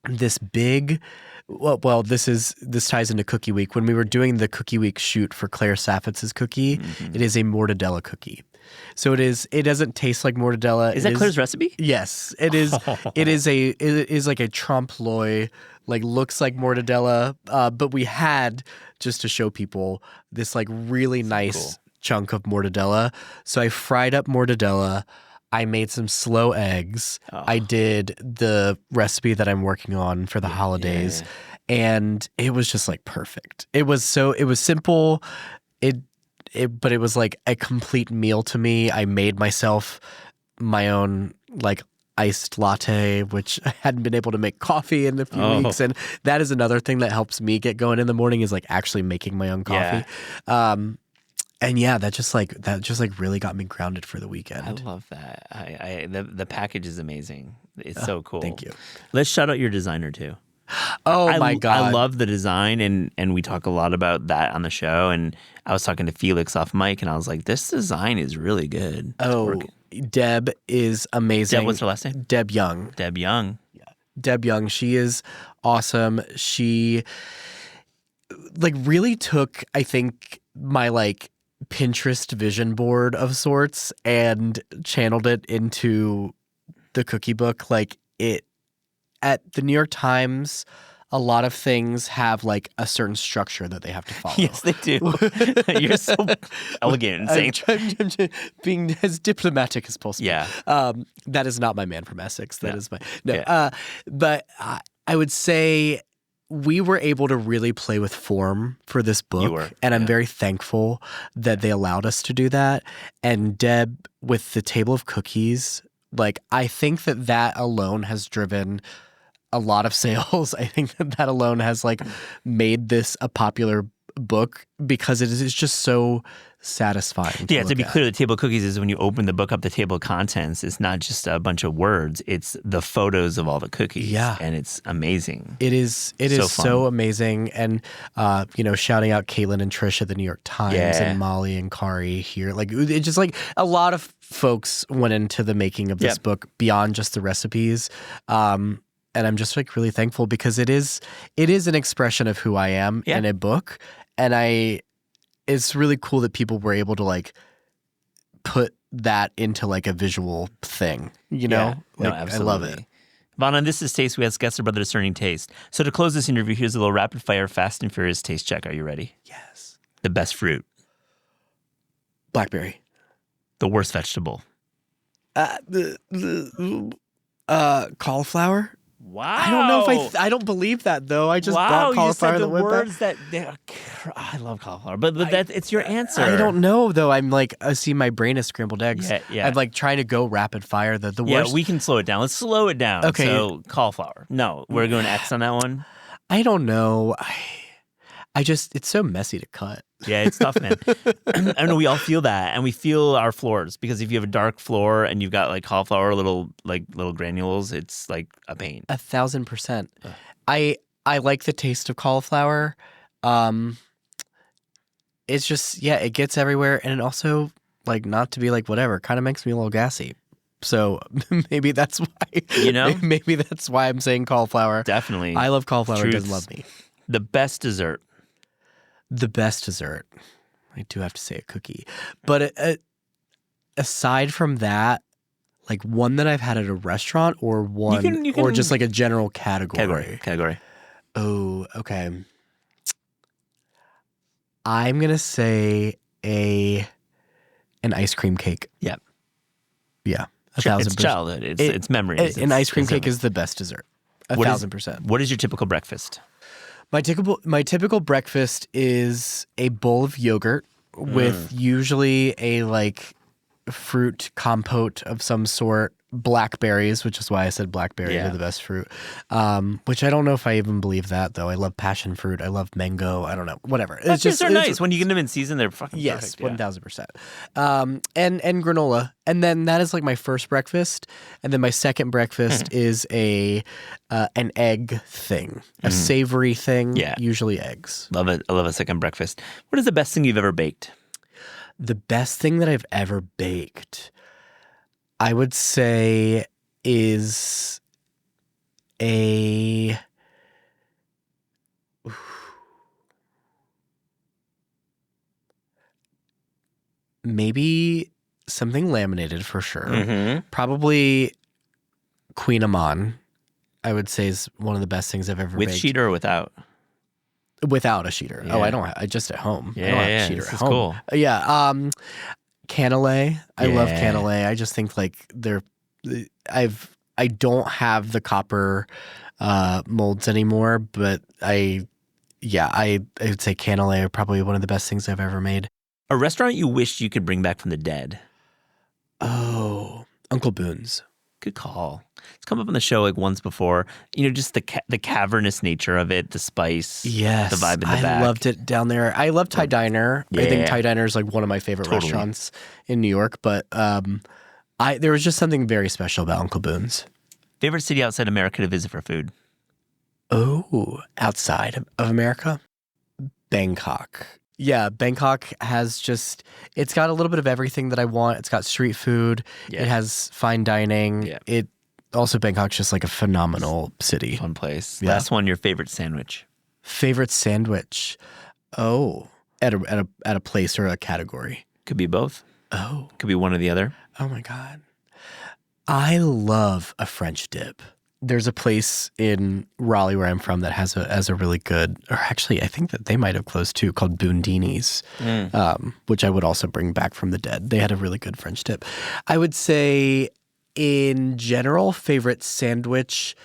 this big. Well, this ties into Cookie Week. When we were doing the Cookie Week shoot for Claire Saffitz's cookie, it is a mortadella cookie. So it doesn't taste like mortadella. Is that Claire's recipe? Yes, it is. It is like a trompe l'oeil, like looks like mortadella. But we had, just to show people, this like really nice chunk of mortadella. So I fried up mortadella. I made some slow eggs. I did the recipe that I'm working on for the holidays, and it was just like perfect. It was simple. But it was like a complete meal to me. I made myself my own like iced latte, which I hadn't been able to make coffee in a few weeks. And that is another thing that helps me get going in the morning is like actually making my own coffee. And that just really got me grounded for the weekend. I love that. The package is amazing. It's so cool. Thank you. Let's shout out your designer too. My God. I love the design, and we talk a lot about that on the show. And I was talking to Felix off mic, and I was like, this design is really good. Deb is amazing. Deb, what's her last name? Deb Young. Deb Young. Yeah. Deb Young. She is awesome. She like really took, I think, my like Pinterest vision board of sorts and channeled it into the cookie book. Like at the New York Times, a lot of things have like a certain structure that they have to follow. Yes, they do. You're so elegant in saying I'm being as diplomatic as possible. Yeah. That is not my man from Essex. That is my no. Yeah. But I would say we were able to really play with form for this book, and I'm very thankful that they allowed us to do that. And Deb, with the table of cookies, like I think that alone has driven a lot of sales. I think that alone has like made this a popular book because it is just so satisfying. To be clear, the table of cookies is when you open the book up, the table of contents, it's not just a bunch of words, it's the photos of all the cookies. Yeah. And it's amazing. It is so amazing. And, shouting out Caitlin and Trish at the New York Times and Molly and Kari here. Like, it's just like a lot of folks went into the making of this book beyond just the recipes. And I'm just like really thankful because it is an expression of who I am in a book. And it's really cool that people were able to like put that into like a visual thing, you know? No, absolutely. I love it. Vaughn, on This Is Taste, we ask guests about their discerning taste. So to close this interview, here's a little rapid fire, fast and furious taste check. Are you ready? Yes. The best fruit. Blackberry. The worst vegetable. Cauliflower. Wow. I don't know if I don't believe that though. I just bought cauliflower. You said the words I love cauliflower, but it's your answer. I don't know though. I'm like, I see my brain is scrambled eggs. Yeah. I'm like trying to go rapid fire. The worst. Yeah, we can slow it down. Let's slow it down. Okay. So cauliflower. No, we're going X on that one. I don't know. it's so messy to cut. Yeah, it's tough, man. I know we all feel that, and we feel our floors because if you have a dark floor and you've got like cauliflower little granules, it's like a pain. 1,000%. I like the taste of cauliflower. It's just it gets everywhere, and it also like not to be like whatever kind of makes me a little gassy. So maybe that's why maybe that's why I'm saying cauliflower. Definitely, I love cauliflower. It doesn't love me. The best dessert. The best dessert. I do have to say a cookie. But aside from that, like one that I've had at a restaurant or one or just like a general category. Category. Oh, okay. I'm going to say an ice cream cake. Yeah. Yeah. Sure, it's childhood. It's memories. An ice cream cake is the best dessert. 1,000%. What is your typical breakfast? My typical breakfast is a bowl of yogurt with usually a like fruit compote of some sort, blackberries, which is why I said blackberries are the best fruit. Which I don't know if I even believe that though. I love passion fruit. I love mango. I don't know. Whatever. They're nice when you get them in season. They're fucking perfect. 1,000%. And granola, and then that is like my first breakfast, and then my second breakfast is an egg thing, a savory thing. Yeah, usually eggs. Love it. I love a second breakfast. What is the best thing you've ever baked? The best thing that I've ever baked, I would say, is maybe something laminated for sure. Mm-hmm. Probably Queen Amman, I would say, is one of the best things I've ever baked. With sheeter or without? Without a sheeter. Yeah. Oh, I just at home. Yeah, I don't have a sheeter at home. Cool. Yeah. Cannelé. I love cannelé. I just think like I don't have the copper molds anymore, but I would say cannelé are probably one of the best things I've ever made. A restaurant you wish you could bring back from the dead? Oh, Uncle Boone's. Good call. It's come up on the show like once before. Just the cavernous nature of it, the spice, the vibe in the back. I loved it down there. I love Thai Diner. Yeah. I think Thai Diner is like one of my favorite restaurants in New York. But there was just something very special about Uncle Boone's. Favorite city outside America to visit for food? Oh, outside of America? Bangkok. Yeah, Bangkok has it's got a little bit of everything that I want. It's got street food. Yeah. It has fine dining. Yeah. Bangkok's just like a phenomenal city. Fun place. Yeah. Last one, your favorite sandwich. Favorite sandwich? Oh, at a place or a category. Could be both. Oh. Could be one or the other. Oh my God. I love a French dip. There's a place in Raleigh where I'm from that has a really good, or actually I think that they might have closed too, called Boondini's, which I would also bring back from the dead. They had a really good French dip. I would say in general, favorite sandwich,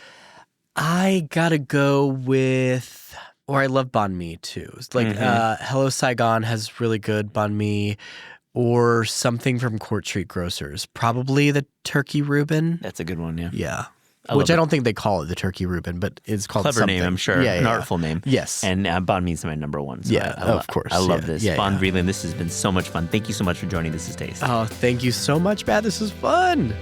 I gotta go with, or I love banh mi too. It's like Hello Saigon has really good banh mi, or something from Court Street Grocers. Probably the turkey Reuben. That's a good one, yeah. Yeah. Which I don't think they call it the turkey Reuben, but it's called clever something. Name, I'm sure. Yeah, An artful name. Yes. And banh mi is my number one. So of course. I love this. Vaughn Vreeland, this has been so much fun. Thank you so much for joining This Is Taste. Oh, thank you so much, Matt. This is fun.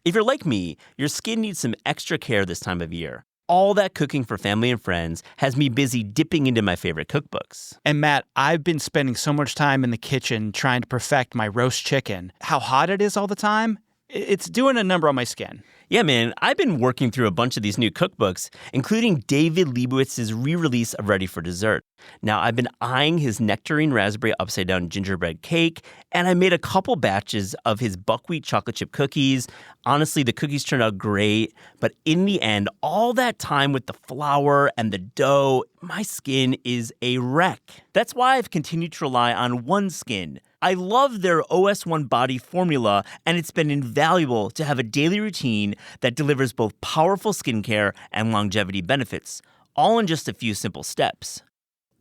If you're like me, your skin needs some extra care this time of year. All that cooking for family and friends has me busy dipping into my favorite cookbooks. And Matt, I've been spending so much time in the kitchen trying to perfect my roast chicken. How hot it is all the time, it's doing a number on my skin. Yeah, man, I've been working through a bunch of these new cookbooks, including David Leibowitz's re-release of Ready for Dessert. Now, I've been eyeing his nectarine raspberry upside-down gingerbread cake, and I made a couple batches of his buckwheat chocolate chip cookies. Honestly, the cookies turned out great, but in the end, all that time with the flour and the dough, my skin is a wreck. That's why I've continued to rely on OneSkin. I love their OS1 body formula, and it's been invaluable to have a daily routine that delivers both powerful skincare and longevity benefits, all in just a few simple steps.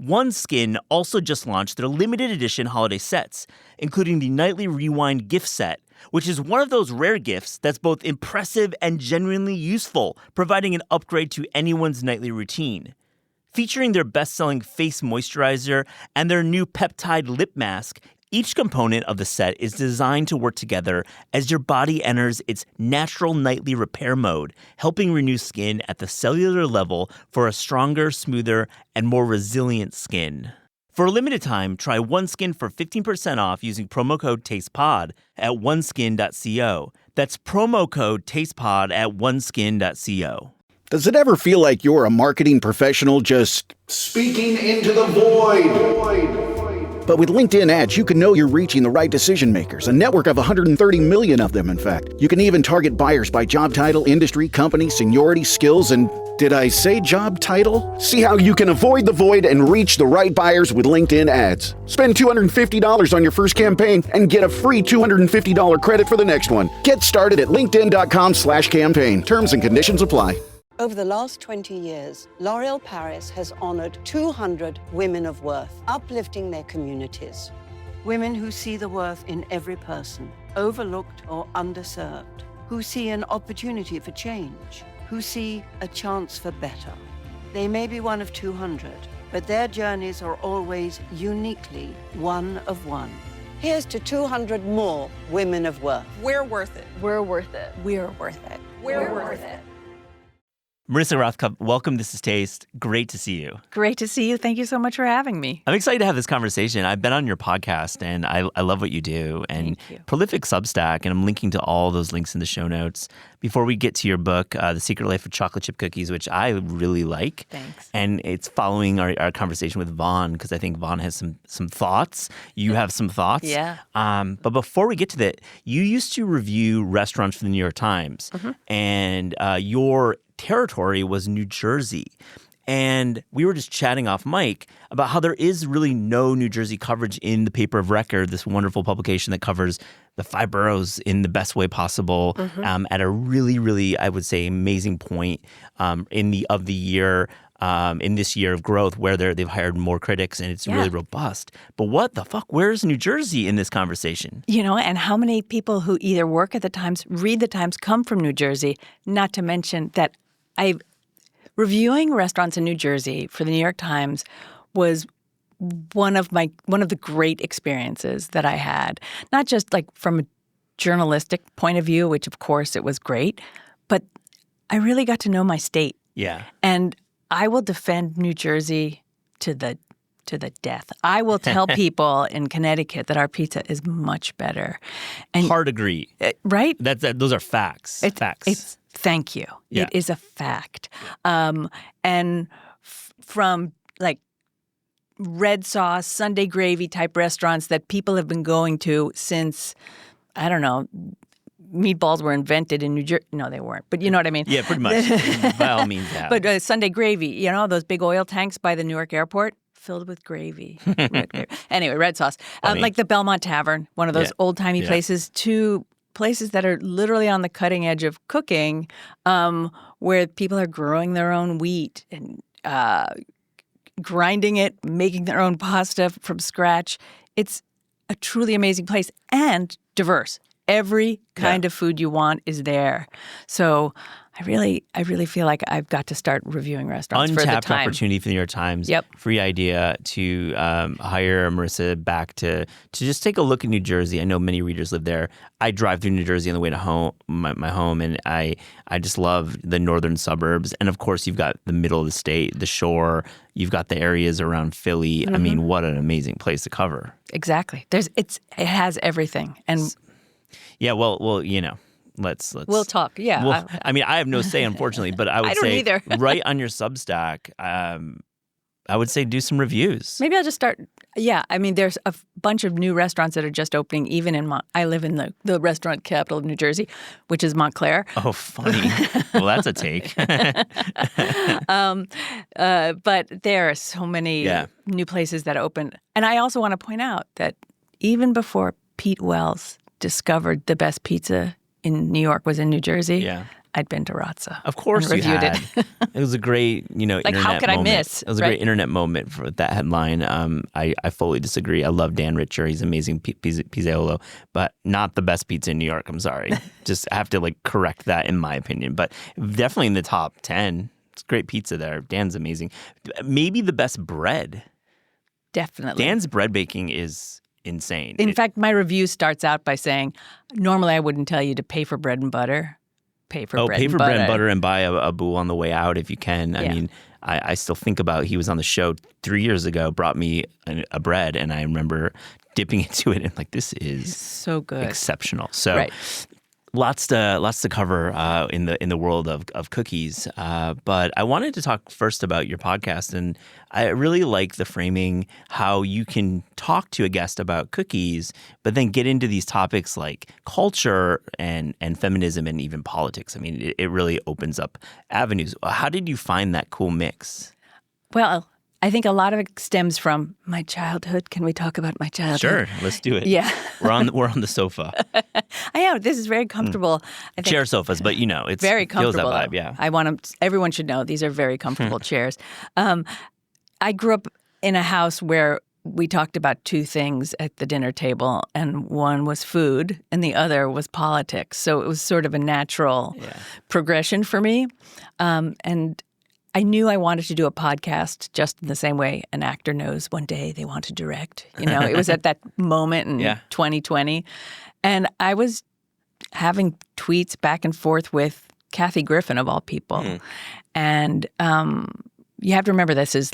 OneSkin also just launched their limited edition holiday sets, including the Nightly Rewind gift set, which is one of those rare gifts that's both impressive and genuinely useful, providing an upgrade to anyone's nightly routine. Featuring their best-selling face moisturizer and their new peptide lip mask, each component of the set is designed to work together as your body enters its natural nightly repair mode, helping renew skin at the cellular level for a stronger, smoother, and more resilient skin. For a limited time, try OneSkin for 15% off using promo code TASTEPOD at oneskin.co. That's promo code TASTEPOD at oneskin.co. Does it ever feel like you're a marketing professional just speaking into the void? But with LinkedIn ads, you can know you're reaching the right decision makers, a network of 130 million of them, in fact. You can even target buyers by job title, industry, company, seniority, skills, and did I say job title? See how you can avoid the void and reach the right buyers with LinkedIn ads. Spend $250 on your first campaign and get a free $250 credit for the next one. Get started at linkedin.com/campaign. Terms and conditions apply. Over the last 20 years, L'Oréal Paris has honored 200 women of worth, uplifting their communities. Women who see the worth in every person, overlooked or underserved, who see an opportunity for change, who see a chance for better. They may be one of 200, but their journeys are always uniquely one of one. Here's to 200 more women of worth. We're worth it. We're worth it. We're worth it. We're worth it. Marissa Rothkopf, welcome. This is Taste. Great to see you. Great to see you. Thank you so much for having me. I'm excited to have this conversation. I've been on your podcast, and I love what you do. And Thank you. Prolific Substack, and I'm linking to all those links in the show notes. Before we get to your book, The Secret Life of Chocolate Chip Cookies, which I really like. Thanks. And it's following our conversation with Vaughn, because I think Vaughn has some thoughts. You have some thoughts. Yeah. But before we get to that, you used to review restaurants for the New York Times, and your territory was New Jersey. And we were just chatting off mic about how there is really no New Jersey coverage in the Paper of Record, this wonderful publication that covers the 5 boroughs in the best way possible, at a really, really, I would say, amazing point in the year, in this year of growth, where they've hired more critics and it's really robust. But what the fuck? Where's New Jersey in this conversation? You know, and how many people who either work at the Times, read the Times, come from New Jersey, not to mention that reviewing restaurants in New Jersey for the New York Times was one of the great experiences that I had. Not just like from a journalistic point of view, which of course it was great, but I really got to know my state. Yeah. And I will defend New Jersey to the death. I will tell people in Connecticut that our pizza is much better. And hard agree. Right? Those are facts. Facts. Thank you. Yeah. It is a fact. From like red sauce, Sunday gravy type restaurants that people have been going to since, I don't know, meatballs were invented in New Jersey. No, they weren't. But you know what I mean? Yeah, pretty much. By all means, yeah. But Sunday gravy, you know, those big oil tanks by the Newark airport filled with gravy. Anyway, red sauce. Like the Belmont Tavern, one of those old-timey places, to places that are literally on the cutting edge of cooking, where people are growing their own wheat and grinding it, making their own pasta from scratch. It's a truly amazing place and diverse. Every kind of food you want is there. So I really feel like I've got to start reviewing restaurants for the Untapped Time. opportunity for the New York Times. Yep. Free idea to hire Marissa back to just take a look at New Jersey. I know many readers live there. I drive through New Jersey on the way to home, my home, and I just love the northern suburbs. And of course, you've got the middle of the state, the shore. You've got the areas around Philly. I mean, what an amazing place to cover. Exactly. It has everything. And yeah, well, you know. Let's we'll talk. Yeah. Well, I mean, I have no say, unfortunately, but I would don't say either. right on your Substack, I would say do some reviews. Maybe I'll just start. Yeah. I mean, there's a bunch of new restaurants that are just opening, even in I live in the restaurant capital of New Jersey, which is Montclair. Oh, funny. Well, that's a take. But there are so many new places that open. And I also want to point out that even before Pete Wells discovered the best pizza in New York was in New Jersey. Yeah. I'd been to Ratza. Of course and you reviewed had. it. It was a great, Like, internet how could I moment. miss? It was a Right. great internet moment for that headline. I fully disagree. I love Dan Richer. He's amazing pizzaiolo, but not the best pizza in New York. I'm sorry. Just have to correct that in my opinion. But definitely in the top 10. It's great pizza there. Dan's amazing. Maybe the best bread. Definitely. Dan's bread baking is insane. In fact, my review starts out by saying, normally I wouldn't tell you to pay for bread and butter. Pay for bread and butter. Bread and butter and buy a bowl on the way out if you can. I Yeah. mean, I still think about, he was on the show 3 years ago, brought me a bread, and I remember dipping into it and this is So good. exceptional. So Right. lots to cover in the world of cookies. But I wanted to talk first about your podcast, and I really like the framing, how you can talk to a guest about cookies, but then get into these topics like culture and feminism and even politics. I mean, it really opens up avenues. How did you find that cool mix? Well, I think a lot of it stems from my childhood. Can we talk about my childhood? Sure, let's do it. Yeah. we're on the sofa, I know. This is very comfortable. I think chair sofas, but it's very feels that comfortable. vibe. Yeah. Everyone should know these are very comfortable chairs. I grew up in a house where we talked about two things at the dinner table, and one was food and the other was politics. So it was sort of a natural progression for me. And I knew I wanted to do a podcast just in the same way an actor knows one day they want to direct. It was at that moment in 2020. And I was having tweets back and forth with Kathy Griffin, of all people. And you have to remember, this is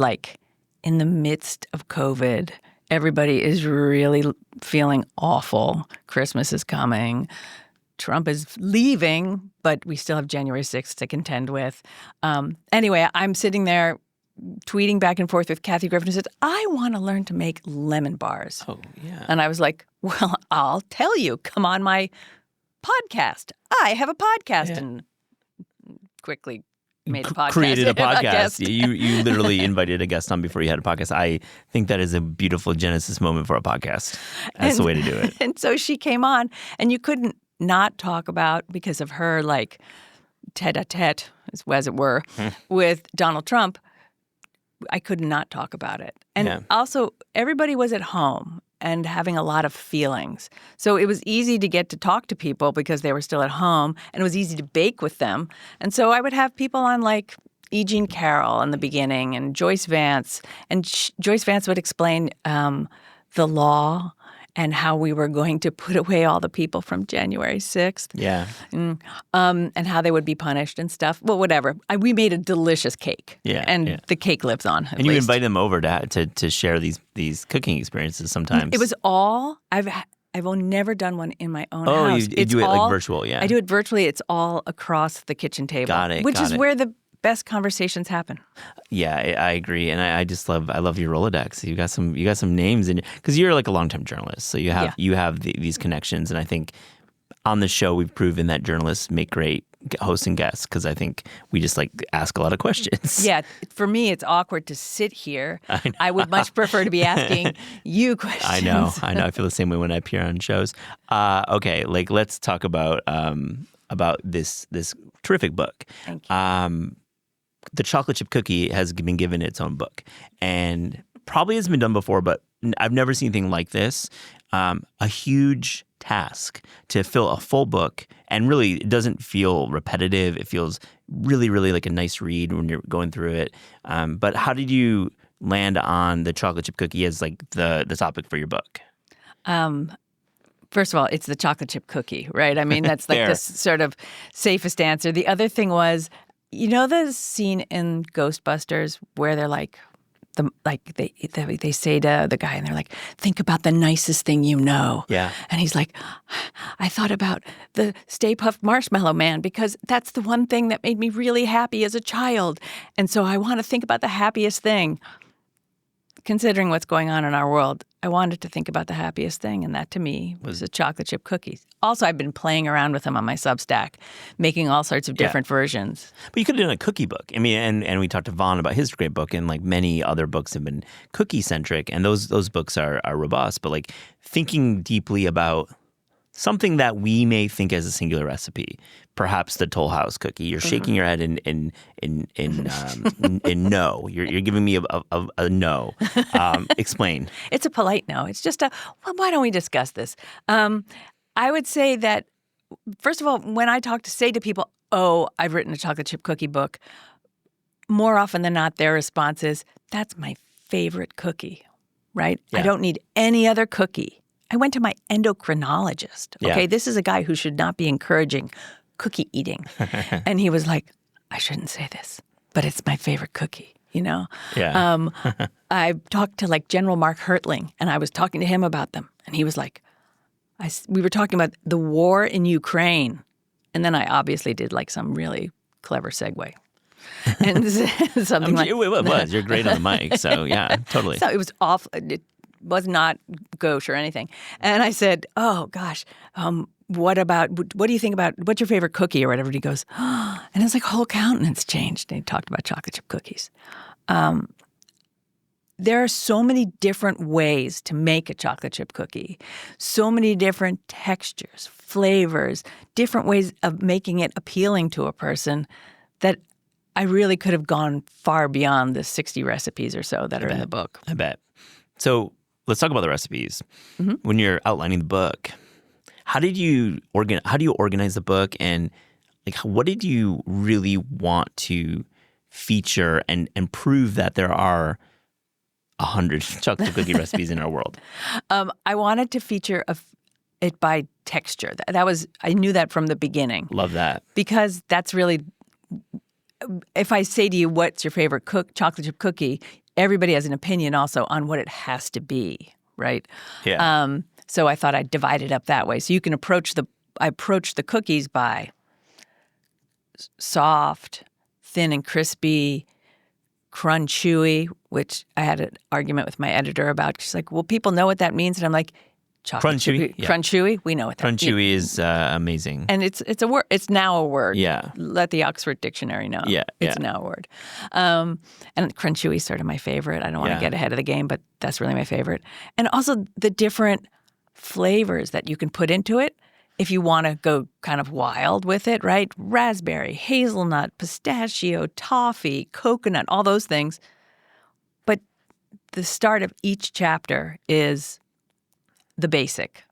in the midst of COVID. Everybody is really feeling awful. Christmas is coming. Trump is leaving, but we still have January 6th to contend with. Anyway, I'm sitting there tweeting back and forth with Kathy Griffin, who says, I want to learn to make lemon bars. Oh, yeah. And I was like, well, I'll tell you. Come on my podcast. I have a podcast. Yeah. And quickly made a podcast. Created a podcast. guest. You literally invited a guest on before you had a podcast. I think that is a beautiful genesis moment for a podcast. That's the way to do it. And so she came on, and you couldn't not talk about, because of her tete-a-tete, as it were, with Donald Trump, I could not talk about it. And also, everybody was at home and having a lot of feelings. So it was easy to get to talk to people because they were still at home, and it was easy to bake with them. And so I would have people on E. Jean Carroll in the beginning, and Joyce Vance. And Joyce Vance would explain the law and how we were going to put away all the people from January 6th. Yeah. And how they would be punished and stuff. Well, whatever. We made a delicious cake. Yeah. And the cake lives on, at And you least. invite them over to share these cooking experiences sometimes. It was all, I've never done one in my own Oh, house. you do it virtual, yeah. I do it virtually. It's all across the kitchen table. Got it, Which got is it. where the best conversations happen. Yeah, I agree, and I just love your Rolodex. You got some names, and because you're a longtime journalist, so you have these connections, and I think on the show we've proven that journalists make great hosts and guests because I think we just ask a lot of questions. Yeah, for me it's awkward to sit here. I would much prefer to be asking you questions. I know. I feel the same way when I appear on shows. Okay, let's talk about this terrific book. Thank you. The chocolate chip cookie has been given its own book, and probably has been done before, but I've never seen anything like this. A huge task to fill a full book, and really it doesn't feel repetitive. It feels really, really like a nice read when you're going through it. But how did you land on the chocolate chip cookie as the topic for your book? First of all, it's the chocolate chip cookie, right? I mean, that's Fair. the sort of safest answer. The other thing was, the scene in Ghostbusters where they're they say to the guy, and they're like, think about the nicest thing you know. Yeah. And he's like, I thought about the Stay Puft Marshmallow Man because that's the one thing that made me really happy as a child. And so I want to think about the happiest thing. Considering what's going on in our world, I wanted to think about the happiest thing, and that to me was a chocolate chip cookie. Also, I've been playing around with them on my Substack, making all sorts of different versions. But you could have done a cookie book. I mean, and we talked to Vaughn about his great book, and many other books have been cookie centric, and those books are robust. But thinking deeply about something that we may think as a singular recipe, perhaps the Toll House cookie. You're shaking your head in no. You're giving me a no. Explain. It's a polite no. It's just well, why don't we discuss this? I would say that, first of all, when I say to people, oh, I've written a chocolate chip cookie book, more often than not, their response is, that's my favorite cookie, right? Yeah. I don't need any other cookie. I went to my endocrinologist. Okay, yeah. This is a guy who should not be encouraging cookie eating. And he was like, I shouldn't say this, but it's my favorite cookie, you know? Yeah. I talked to like General Mark Hertling, and I was talking to him about them. And he was like, we were talking about the war in Ukraine. And then I obviously did like some really clever segue. And something like, it was. You're great on the mic. So yeah, totally. So it was awful. It was not gauche or anything. And I said, oh gosh, what do you think about, what's your favorite cookie or whatever? And he goes, oh, and his like whole countenance changed. And he talked about chocolate chip cookies. There are so many different ways to make a chocolate chip cookie, so many different textures, flavors, different ways of making it appealing to a person that I really could have gone far beyond the 60 recipes or so that are in the book. I bet. So let's talk about the recipes. Mm-hmm. When you're outlining the book, how do you organize the book, and like what did you really want to feature and prove that there are 100 chocolate cookie recipes in our world? I wanted to feature it by texture. I knew that from the beginning. Love that. Because that's really, if I say to you, what's your favorite chocolate chip cookie, everybody has an opinion also on what it has to be, right? Yeah. So I thought I'd divide it up that way. So you can approach the cookies by soft, thin and crispy, crunch chewy, which I had an argument with my editor about. She's like, well, people know what that means. And I'm like, chocolate chewy? Yeah. Crunch chewy? We know what that means. Crunch chewy is amazing. And it's a word. It's now a word. Yeah. Let the Oxford Dictionary know. Yeah. It's now a word. And crunch chewy is sort of my favorite. I don't want to get ahead of the game, but that's really my favorite. And also the different flavors that you can put into it if you want to go kind of wild with it, right? Raspberry, hazelnut, pistachio, toffee, coconut, all those things. But the start of each chapter is the basic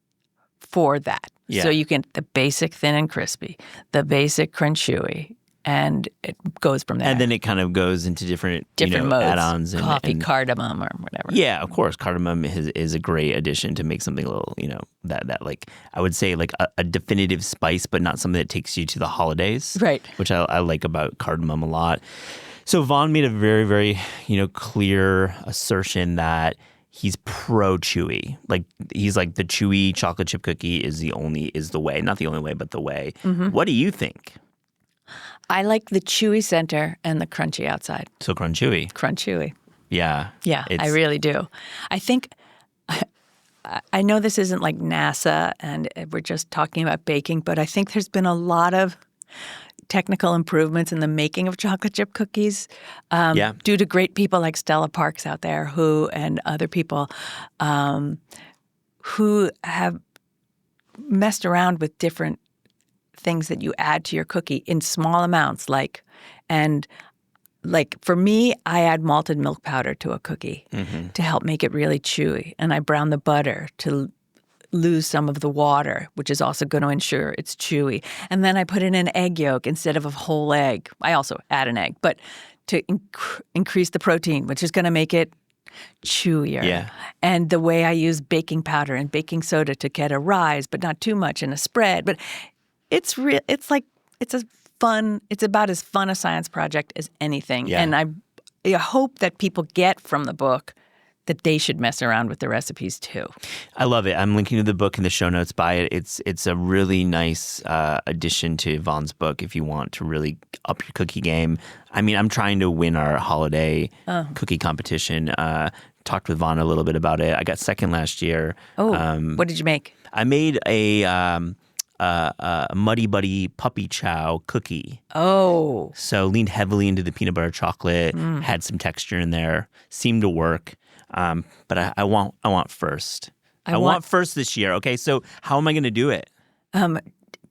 for that. Yeah. So you get the basic thin and crispy, the basic crunch chewy, and it goes from there. And then it kind of goes into different modes, add-ons. Coffee, cardamom, or whatever. Yeah, of course. Cardamom is a great addition to make something a little, that like, I would say like a definitive spice, but not something that takes you to the holidays. Right. Which I like about cardamom a lot. So Vaughn made a very, very, clear assertion that he's pro chewy. Like he's like the chewy chocolate chip cookie is the way, not the only way, but the way. Mm-hmm. What do you think? I like the chewy center and the crunchy outside. So crunch chewy. Crunch chewy. Yeah. Yeah, I really do. I think, I know this isn't like NASA and we're just talking about baking, but I think there's been a lot of technical improvements in the making of chocolate chip cookies due to great people like Stella Parks out there and other people who have messed around with different things that you add to your cookie in small amounts. Like for me, I add malted milk powder to a cookie to help make it really chewy. And I brown the butter to lose some of the water, which is also going to ensure it's chewy. And then I put in an egg yolk instead of a whole egg. I also add an egg, but to increase the protein, which is going to make it chewier. Yeah. And the way I use baking powder and baking soda to get a rise, but not too much in a spread. But it's about as fun a science project as anything. Yeah. And I hope that people get from the book that they should mess around with the recipes too. I love it. I'm linking to the book in the show notes. Buy it. It's a really nice addition to Vaughn's book if you want to really up your cookie game. I mean, I'm trying to win our holiday cookie competition. Talked with Vaughn a little bit about it. I got second last year. Oh, what did you make? I made a Muddy Buddy Puppy Chow cookie. Oh. So leaned heavily into the peanut butter chocolate, had some texture in there, seemed to work. But I want first. I want first this year. Okay, so how am I going to do it? Are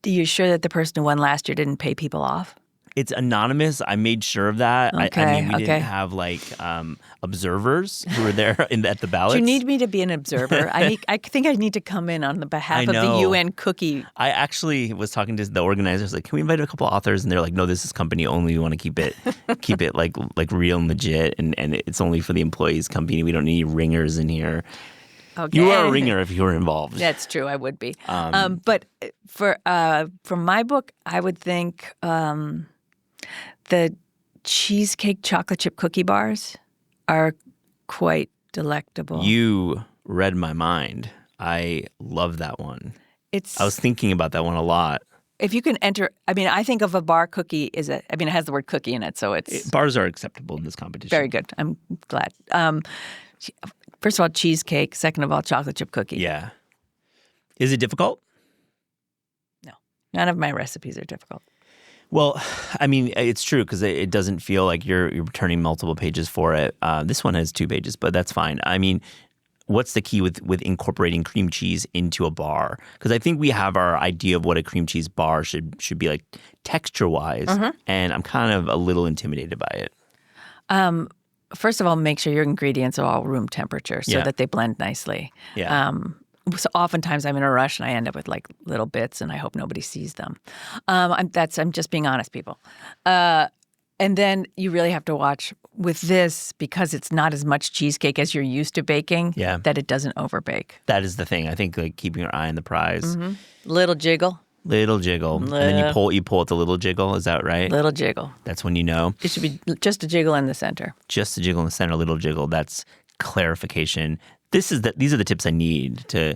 you sure that the person who won last year didn't pay people off? It's anonymous. I made sure of that. Okay, I mean, we didn't have like observers who were there at the ballots. Do you need me to be an observer? I think I need to come in on the behalf of the UN cookie. I actually was talking to the organizers, like, can we invite a couple authors? And they're like, no, this is company only. We want to keep it like real and legit, and it's only for the employees company. We don't need ringers in here. Okay. You are a ringer if you were involved. That's true. I would be. But for my book, I would think the cheesecake chocolate chip cookie bars are quite delectable. You read my mind. I love that one. I was thinking about that one a lot. If you can enter, I mean, I think of a bar cookie it has the word cookie in it, so bars are acceptable in this competition. Very good. I'm glad. First of all, cheesecake. Second of all, chocolate chip cookie. Yeah. Is it difficult? No. None of my recipes are difficult. Well, I mean, it's true because it doesn't feel like you're turning multiple pages for it. This one has 2 pages, but that's fine. I mean, what's the key with incorporating cream cheese into a bar? Because I think we have our idea of what a cream cheese bar should be like texture-wise, and I'm kind of a little intimidated by it. First of all, make sure your ingredients are all room temperature so that they blend nicely. Yeah. So oftentimes I'm in a rush and I end up with like little bits and I hope nobody sees them. I'm just being honest, people. And then you really have to watch with this because it's not as much cheesecake as you're used to baking that it doesn't overbake. That is the thing. I think like keeping your eye on the prize. Little jiggle. Little jiggle. And then you pull at the little jiggle. Is that right? Little jiggle. That's when you know. It should be just a jiggle in the center. Just a jiggle in the center, little jiggle. That's clarification. These are the tips I need to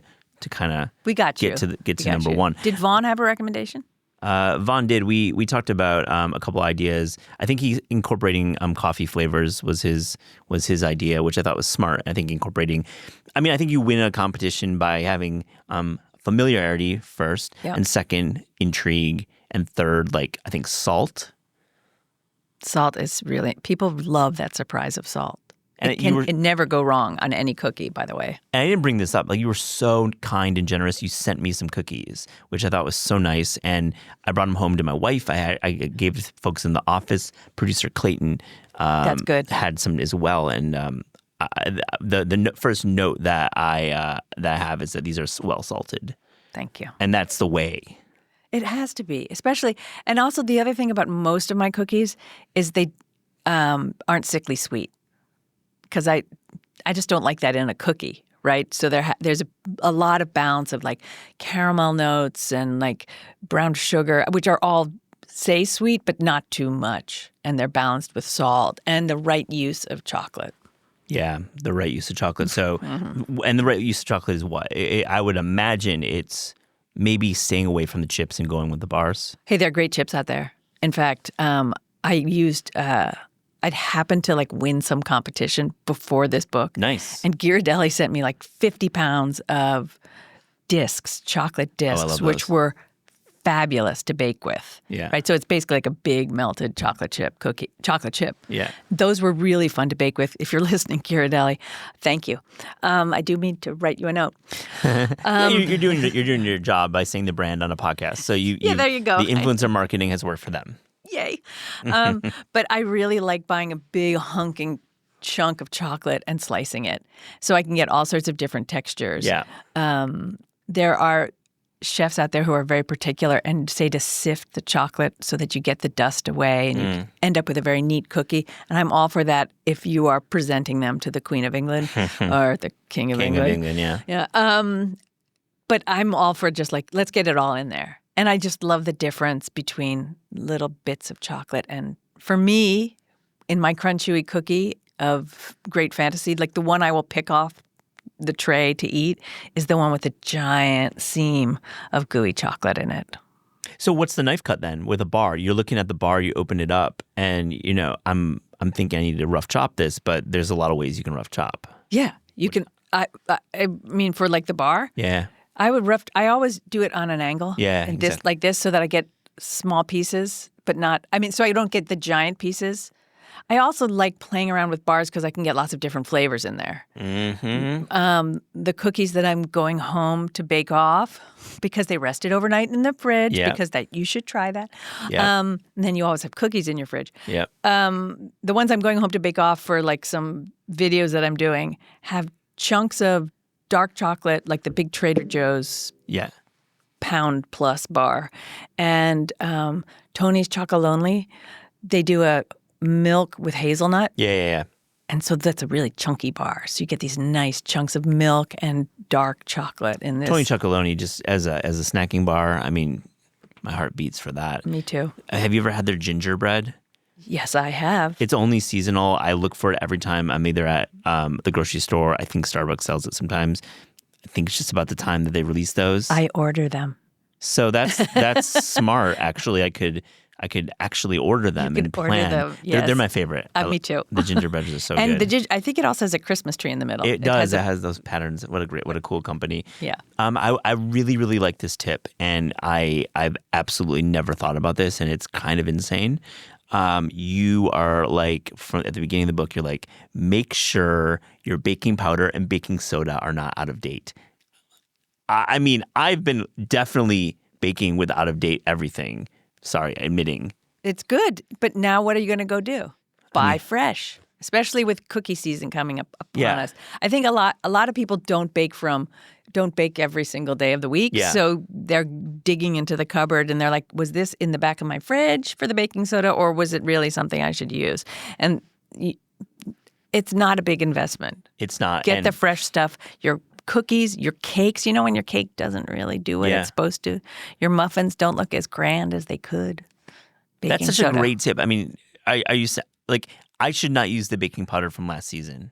kind of get to number one. Did Vaughn have a recommendation? Vaughn did. We talked about a couple ideas. I think he's incorporating coffee flavors was his idea, which I thought was smart. I think I think you win a competition by having familiarity first, and second, intrigue, and third, like I think salt. Salt is really, people love that surprise of salt. And it never go wrong on any cookie, by the way. And I didn't bring this up. Like, you were so kind and generous. You sent me some cookies, which I thought was so nice. And I brought them home to my wife. I gave folks in the office. Producer Clayton That's good. had some as well. And the first note that I have is that these are well salted. Thank you. And that's the way. It has to be, especially. And also the other thing about most of my cookies is they aren't sickly sweet. Because I just don't like that in a cookie, right? So there's a lot of balance of like caramel notes and like brown sugar, which are all say sweet, but not too much. And they're balanced with salt and the right use of chocolate. Yeah, the right use of chocolate. So, and the right use of chocolate is what? I would imagine it's maybe staying away from the chips and going with the bars. Hey, there are great chips out there. In fact, I used... I'd happened to like win some competition before this book. Nice. And Ghirardelli sent me like 50 pounds of discs, chocolate discs, which were fabulous to bake with. Yeah. Right. So it's basically like a big melted chocolate chip. Yeah. Those were really fun to bake with. If you're listening, Ghirardelli, thank you. I do mean to write you a note. You're doing your job by saying the brand on a podcast. So there you go. The influencer marketing has worked for them. Yay. But I really like buying a big hunking chunk of chocolate and slicing it so I can get all sorts of different textures. Yeah. There are chefs out there who are very particular and say to sift the chocolate so that you get the dust away and you end up with a very neat cookie. And I'm all for that if you are presenting them to the Queen of England or the King of England. King of England, yeah. Yeah. But I'm all for just like, let's get it all in there. And I just love the difference between little bits of chocolate. And for me, in my Crunchewy cookie of Great Fantasy, like the one I will pick off the tray to eat is the one with the giant seam of gooey chocolate in it. So what's the knife cut then with a bar? You're looking at the bar, you open it up, and I'm thinking I need to rough chop this, but there's a lot of ways you can rough chop. Yeah, you can. I mean, for like the bar. Yeah. I always do it on an angle. Yeah, and exactly. like this so that I get small pieces, but not, so I don't get the giant pieces. I also like playing around with bars because I can get lots of different flavors in there. The cookies that I'm going home to bake off because they rested overnight in the fridge because you should try that. And then you always have cookies in your fridge. Yep. The ones I'm going home to bake off for like some videos that I'm doing have chunks of dark chocolate, like the big Trader Joe's pound plus bar. And Tony's Chocolonely, they do a milk with hazelnut. Yeah. And so that's a really chunky bar. So you get these nice chunks of milk and dark chocolate in this. Tony Chocolonely, just as a snacking bar, I mean, my heart beats for that. Me too. Have you ever had their gingerbread? Yes, I have. It's only seasonal. I look for it every time I'm either at the grocery store. I think Starbucks sells it sometimes. I think it's just about the time that they release those. I order them. So that's smart. Actually, I could actually order them and plan. Order them, yes. They're my favorite. Me too. The gingerbreads are so and good. I think it also has a Christmas tree in the middle. It does. It has those patterns. What a cool company. Yeah. I really, really like this tip, and I've absolutely never thought about this, and it's kind of insane. You are like, at the beginning of the book, you're like, make sure your baking powder and baking soda are not out of date. I mean, I've been definitely baking with out of date everything. Sorry, admitting. It's good, but now what are you going to go do? Buy fresh, especially with cookie season coming up upon us. I think a lot of people don't bake every single day of the week, so they're digging into the cupboard and they're like, was this in the back of my fridge for the baking soda, or was it really something I should use? And it's not a big investment. It's not. Get the fresh stuff. Your cookies, your cakes, when your cake doesn't really do what it's supposed to. Your muffins don't look as grand as they could. That's such a great tip. I mean, I should not use the baking powder from last season.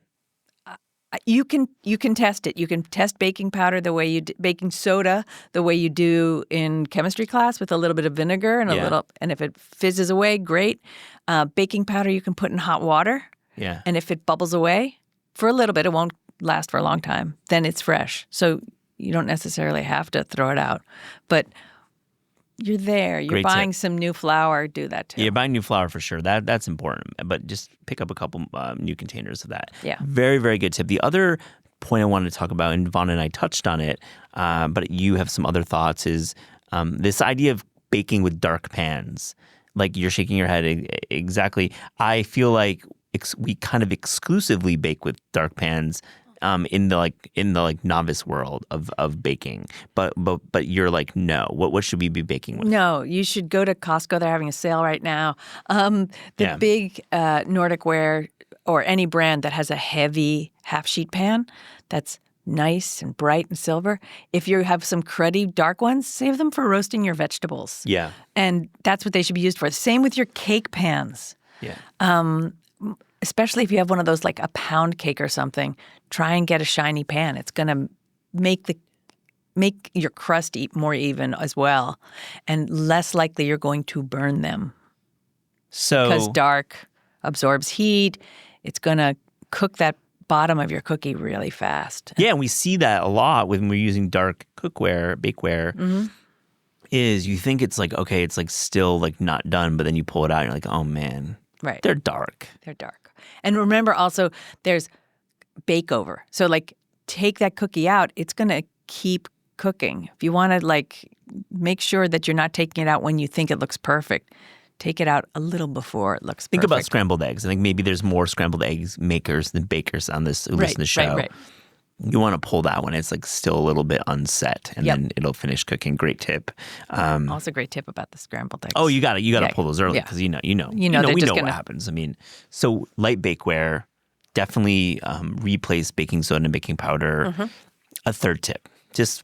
You can test it. You can test baking powder the way you baking soda the way you do in chemistry class with a little bit of vinegar and and if it fizzes away, great. Baking powder you can put in hot water. Yeah. And if it bubbles away for a little bit, it won't last for a long time. Then it's fresh. So you don't necessarily have to throw it out. But you're there. You're Great buying tip. some new flour. Do that too. Yeah, you're buying new flour for sure. That's important. But just pick up a couple new containers of that. Yeah. Very, very good tip. The other point I wanted to talk about, and Vaughn and I touched on it, but you have some other thoughts, is this idea of baking with dark pans. Like you're shaking your head exactly. I feel like we kind of exclusively bake with dark pans. In the novice world of baking, but you're like, no, what should we be baking with? No, you should go to Costco. They're having a sale right now. The big Nordic ware or any brand that has a heavy half sheet pan that's nice and bright and silver. If you have some cruddy dark ones, save them for roasting your vegetables. Yeah, and that's what they should be used for. Same with your cake pans. Yeah. Especially if you have one of those like a pound cake or something, try and get a shiny pan. It's going to make your crust more even as well, and less likely you're going to burn them. So because dark absorbs heat, it's going to cook that bottom of your cookie really fast. Yeah, and we see that a lot when we're using dark bakeware. Mm-hmm. Is you think it's like, okay, it's like still like not done, but then you pull it out and you're like, oh man, right? They're dark. They're dark. And remember also, there's bake over. So like take that cookie out, it's going to keep cooking. If you want to like make sure that you're not taking it out when you think it looks perfect, take it out a little before it looks perfect. Think about scrambled eggs. I think maybe there's more scrambled eggs makers than bakers on this who listen to the show. Right. You want to pull that when it's like still a little bit unset, and then it'll finish cooking. Great tip. Also, great tip about the scrambled eggs. Oh, you got to pull those early because we know what happens. I mean, so light bakeware, definitely replace baking soda and baking powder. Mm-hmm. A third tip, just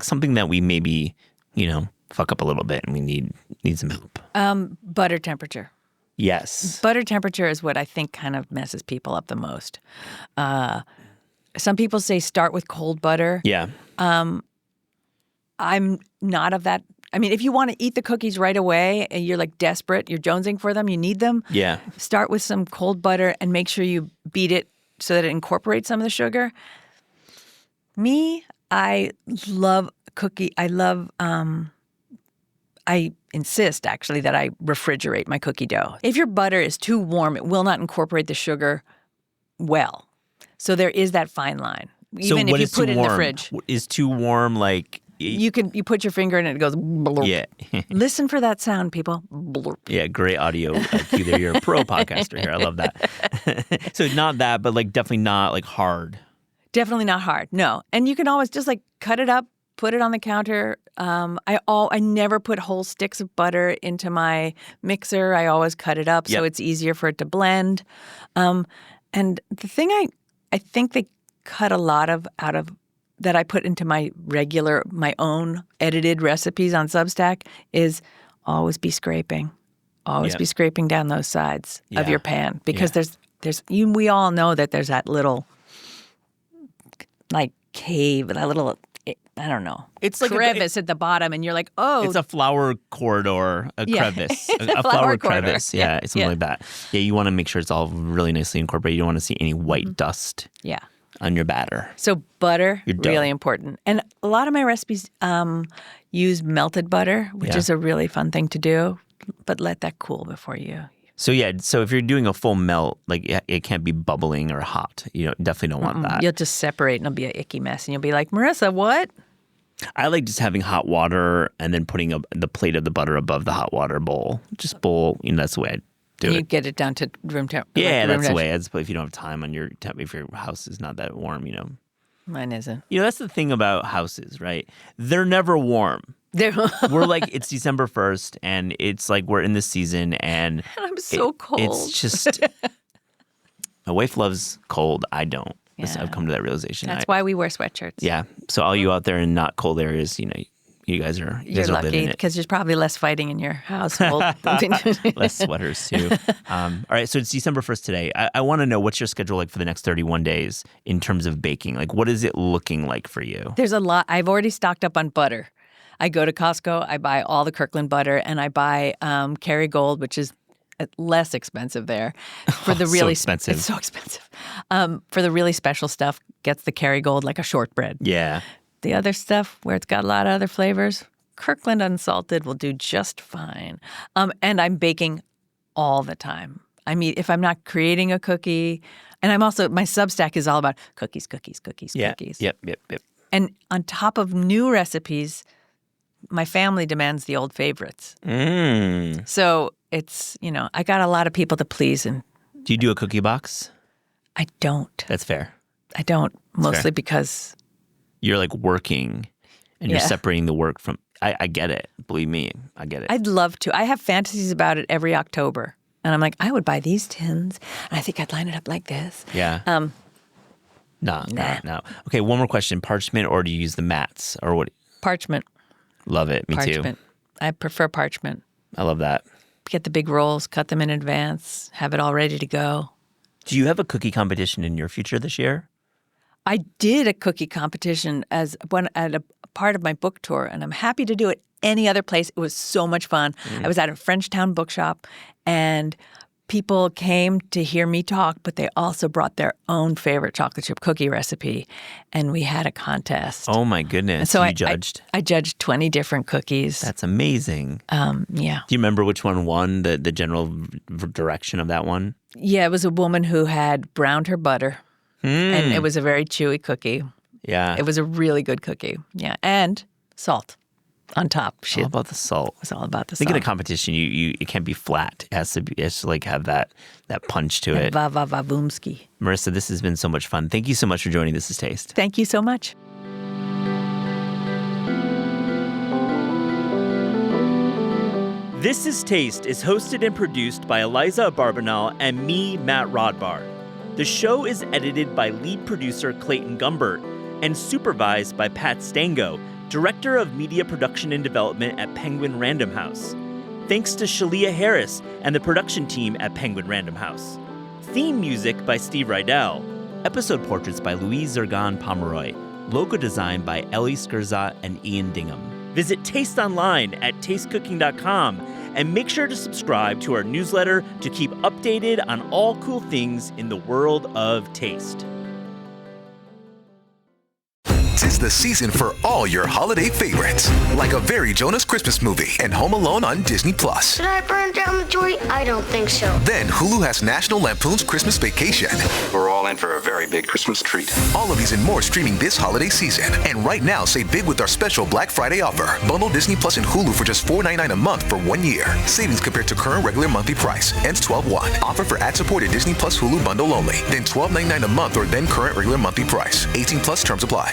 something that we maybe fuck up a little bit and we need some help. Butter temperature. Yes, butter temperature is what I think kind of messes people up the most. Some people say start with cold butter. Yeah. I'm not of that. I mean, if you want to eat the cookies right away and you're like desperate, you're jonesing for them, you need them. Yeah. Start with some cold butter and make sure you beat it so that it incorporates some of the sugar. Me, I love cookie. I love I insist, actually, that I refrigerate my cookie dough. If your butter is too warm, it will not incorporate the sugar well. So there is that fine line. Even so if you put it in the fridge. Is too warm like... You put your finger in it and it goes blurp. Yeah. Listen for that sound, people. Blurp. Yeah, great audio. Either you're a pro podcaster here. I love that. So not that, but like definitely not like hard. Definitely not hard. No. And you can always just like cut it up, put it on the counter. I never put whole sticks of butter into my mixer. I always cut it up so it's easier for it to blend. And the thing I think they cut a lot of out of that I put into my own edited recipes on Substack is always be scraping. Always be scraping down those sides of your pan because we all know that there's that little like cave, that little, I don't know. It's like crevice at the bottom, and you're like, oh. It's a flour corridor, a crevice. a flour crevice. Yeah, something like that. Yeah, you want to make sure it's all really nicely incorporated. You don't want to see any white dust. Yeah. On your batter. So butter, really important. And a lot of my recipes use melted butter, which is a really fun thing to do, but let that cool before you. So so if you're doing a full melt, like it can't be bubbling or hot. You definitely don't want that. You'll just separate and it'll be an icky mess. And you'll be like, Marissa, what? I like just having hot water and then putting the plate of the butter above the hot water bowl. Just bowl, that's the way I do you it. Get it down to room temperature. Yeah, that's the way. If you don't have time on your if your house is not that warm, Mine isn't. That's the thing about houses, right? They're never warm. We're like, it's December 1st, and it's like we're in the season, and I'm so cold. It's just, my wife loves cold. I don't. Yeah. I've come to that realization. That's why we wear sweatshirts. Yeah. So all you out there in not cold areas, you guys are You're living lucky it. because there's probably less fighting in your household. Less sweaters, too. All right, so it's December 1st today. I want to know what's your schedule like for the next 31 days in terms of baking. Like, what is it looking like for you? There's a lot. I've already stocked up on butter. I go to Costco, I buy all the Kirkland butter, and I buy Kerrygold, which is less expensive there. For the really so expensive. It's so expensive. For the really special stuff, gets the Kerrygold like a shortbread. Yeah. The other stuff where it's got a lot of other flavors, Kirkland unsalted will do just fine. And I'm baking all the time. I mean, if I'm not creating a cookie, and my Substack is all about cookies. Yep. And on top of new recipes, my family demands the old favorites. So it's, I got a lot of people to please. And do you do a cookie box? I don't. That's fair. I don't, mostly because you're like working and you're separating the work from, I get it. Believe me, I get it. I'd love to. I have fantasies about it every October. And I'm like, I would buy these tins and I think I'd line it up like this. Yeah. No. Okay, one more question. Parchment or do you use the mats or what? Parchment. Love it. Me too. I prefer parchment. I love that. Get the big rolls, cut them in advance, have it all ready to go. Do you have a cookie competition in your future this year? I did a cookie competition at a part of my book tour, and I'm happy to do it any other place. It was so much fun. I was at a Frenchtown bookshop, and people came to hear me talk, but they also brought their own favorite chocolate chip cookie recipe, and we had a contest. Oh, my goodness. So you judged? I judged 20 different cookies. That's amazing. Yeah. Do you remember which one won, the general direction of that one? Yeah, it was a woman who had browned her butter, and it was a very chewy cookie. Yeah. It was a really good cookie. Yeah, and salt on top. All about the salt. It was all about the salt. salt. In a competition, it can't be flat. It has to like have that punch to it. Va-va-va-boomski. Marissa, this has been so much fun. Thank you so much for joining This Is Taste. Thank you so much. This Is Taste is hosted and produced by Eliza Barbanal and me, Matt Rodbard. The show is edited by lead producer Clayton Gumbert and supervised by Pat Stango, Director of Media Production and Development at Penguin Random House. Thanks to Shalia Harris and the production team at Penguin Random House. Theme music by Steve Rydell. Episode portraits by Louise Zergan Pomeroy. Logo design by Ellie Skirzat and Ian Dingham. Visit Taste online at tastecooking.com and make sure to subscribe to our newsletter to keep updated on all cool things in the world of taste. 'Tis the season for all your holiday favorites, like A Very Jonas Christmas Movie and Home Alone on Disney+. Should I burn down the joint? I don't think so. Then Hulu has National Lampoon's Christmas Vacation. We're all in for a very big Christmas treat. All of these and more streaming this holiday season. And right now, save big with our special Black Friday offer. Bundle Disney Plus and Hulu for just $4.99 a month for 1 year. Savings compared to current regular monthly price. Ends 12/1. Offer for ad-supported Disney Plus Hulu bundle only. Then $12.99 a month or then current regular monthly price. 18 plus terms apply.